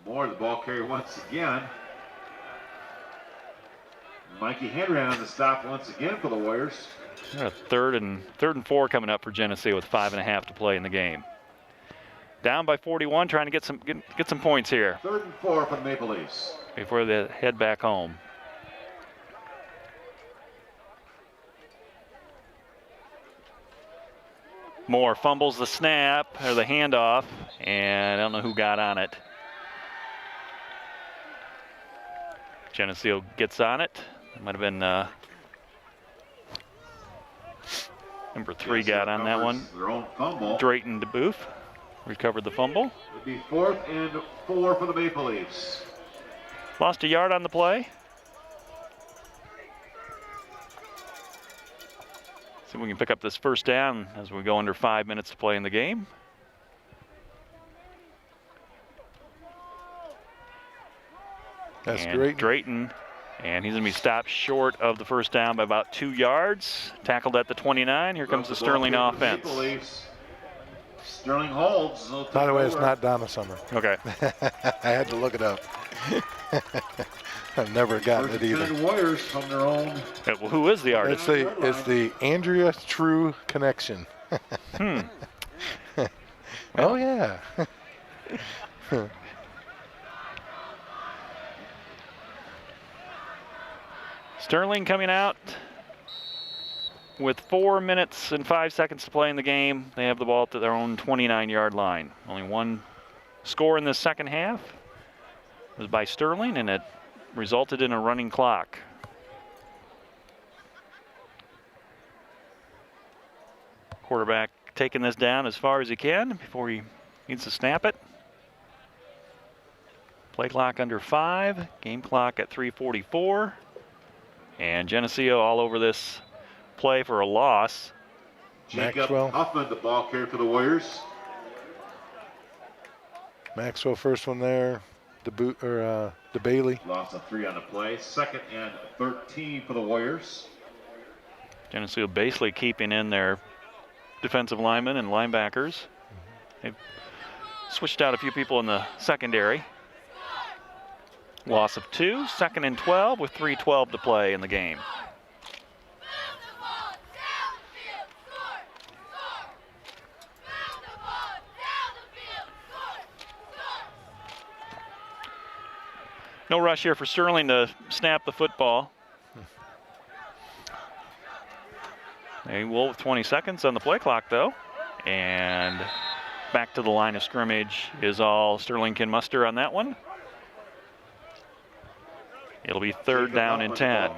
Moore, the ball carrier once again. Mikey Henry on the stop once again for the Warriors. Third and 4 coming up for Geneseo with 5.5 to play in the game. Down by 41, trying to get some points here 3rd and 4 for the Maple Leafs. before they head back home. Moore fumbles the snap or the handoff, and I don't know who got on it. Geneseo gets on it. It might have been number 3 got on that one. Their own fumble. Drayton DeBoof recovered the fumble. It'll be 4th and 4 for the Maple Leafs. Lost a yard on the play. See if we can pick up this first down as we go under 5 minutes to play in the game. That's And great. Drayton, and he's going to be stopped short of the first down by about 2 yards. Tackled at the 29. Here comes the Sterling offense. Maple Leafs. Sterling holds. By the way, it's not Donna Summer. Okay. I had to look it up. I've never gotten it either. Warriors from their own. Well, who is the artist? It's the Andrea True connection. Oh yeah. Sterling coming out with 4 minutes and 5 seconds to play in the game. They have the ball at their own 29-yard line. Only one score in the second half. It was by Sterling, and it resulted in a running clock. Quarterback taking this down as far as he can before he needs to snap it. Play clock under 5, game clock at 3:44. And Geneseo all over this play for a loss. Jacob Maxwell. Huffman, the ball carrier for the Warriors. Maxwell, first one there. The Bailey. Loss of 3 on the play. 2nd and 13 for the Warriors. Geneseo basically keeping in their defensive linemen and linebackers. They've switched out a few people in the secondary. Loss of 2, 2nd and 12 with 3:12 to play in the game. No rush here for Sterling to snap the football. They will with 20 seconds on the play clock, though. And back to the line of scrimmage is all Sterling can muster on that one. It'll be 3rd down and 10.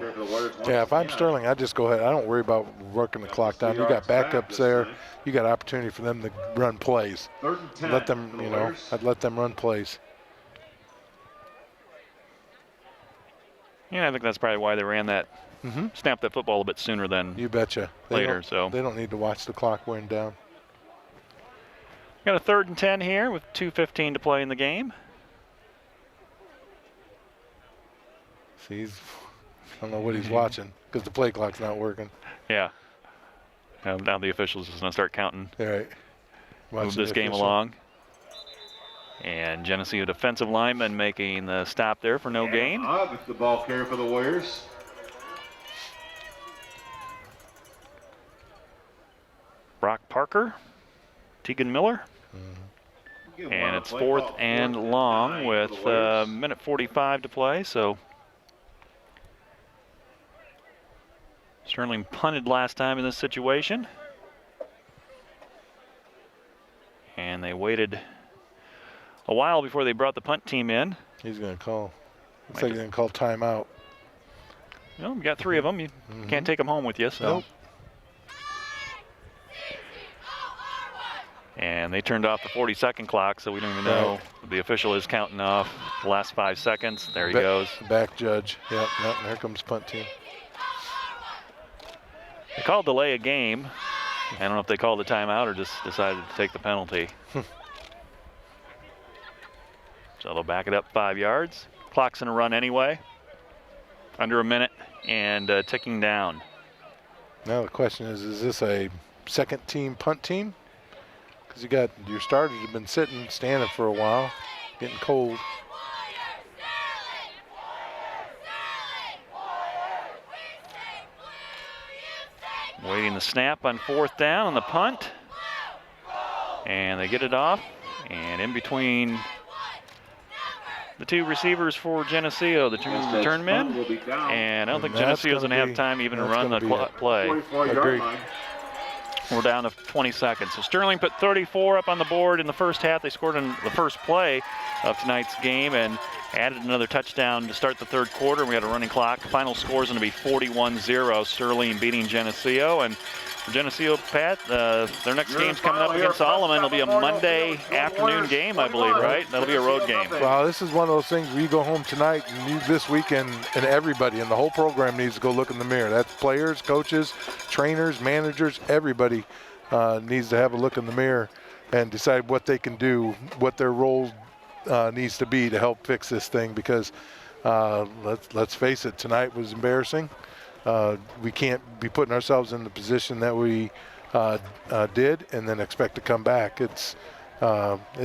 Yeah, if I'm Sterling, I just go ahead. I don't worry about working the clock down. You got backups there. You got opportunity for them to run plays. 3rd and 10. Let them, I'd let them run plays. Yeah, I think that's probably why they ran that, snapped that football a bit sooner than You betcha. later. So They don't need to watch the clock wearing down. got a 3rd and 10 here with 2:15 to play in the game. See, I don't know what he's watching because the play clock's not working. Yeah. Now the officials is going to start counting. All right. Move Watching this the game official. along. And Geneseo defensive lineman making the stop there for no gain. With the ball carrier for the Warriors. Brock Parker, Tegan Miller. And it's 4th and long with minute 45 to play. So Sterling punted last time in this situation. And they waited a while before they brought the punt team in. He's going to call. Looks like he's going to call timeout. You got 3 of them. You can't take them home with you. So. Nope. And they turned off the 40-second clock, so we don't even know. The official is counting off the last 5 seconds. There he goes. Back judge. Yep, there comes punt team. They called delay a game. I don't know if they called the timeout or just decided to take the penalty. So they'll back it up 5 yards. Clock's in a run anyway. Under a minute and ticking down. Now the question is this a second team punt team? Because you got your starters have been standing for a while, getting cold. Waiting the snap on 4th down on the punt. And they get it off. And in between the 2 receivers for Geneseo, the return men. And I don't think Geneseo's going to have time even to run the play. Agreed. We're down to 20 seconds. So Sterling put 34 up on the board in the first half. They scored in the first play of tonight's game and added another touchdown to start the 3rd quarter. We had a running clock. Final score is going to be 41-0. Sterling beating Geneseo. And for Geneseo, Pat, their next game's coming up against Alleman. It'll be a Monday afternoon game, I believe, right? That'll be a road game. Well, this is one of those things where you go home tonight and this weekend, and everybody and the whole program needs to go look in the mirror. That's players, coaches, trainers, managers, everybody needs to have a look in the mirror and decide what they can do, what their role needs to be to help fix this thing, because let's face it, tonight was embarrassing. We can't be putting ourselves in the position that we did and then expect to come back. It's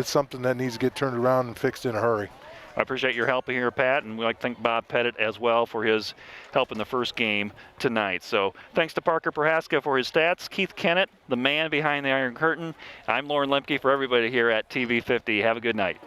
something that needs to get turned around and fixed in a hurry. I appreciate your help here, Pat, and we'd like to thank Bob Pettit as well for his help in the first game tonight. So thanks to Parker Prohaska for his stats, Keith Kennett, the man behind the Iron Curtain. I'm Lauren Lemke for everybody here at TV 50. Have a good night.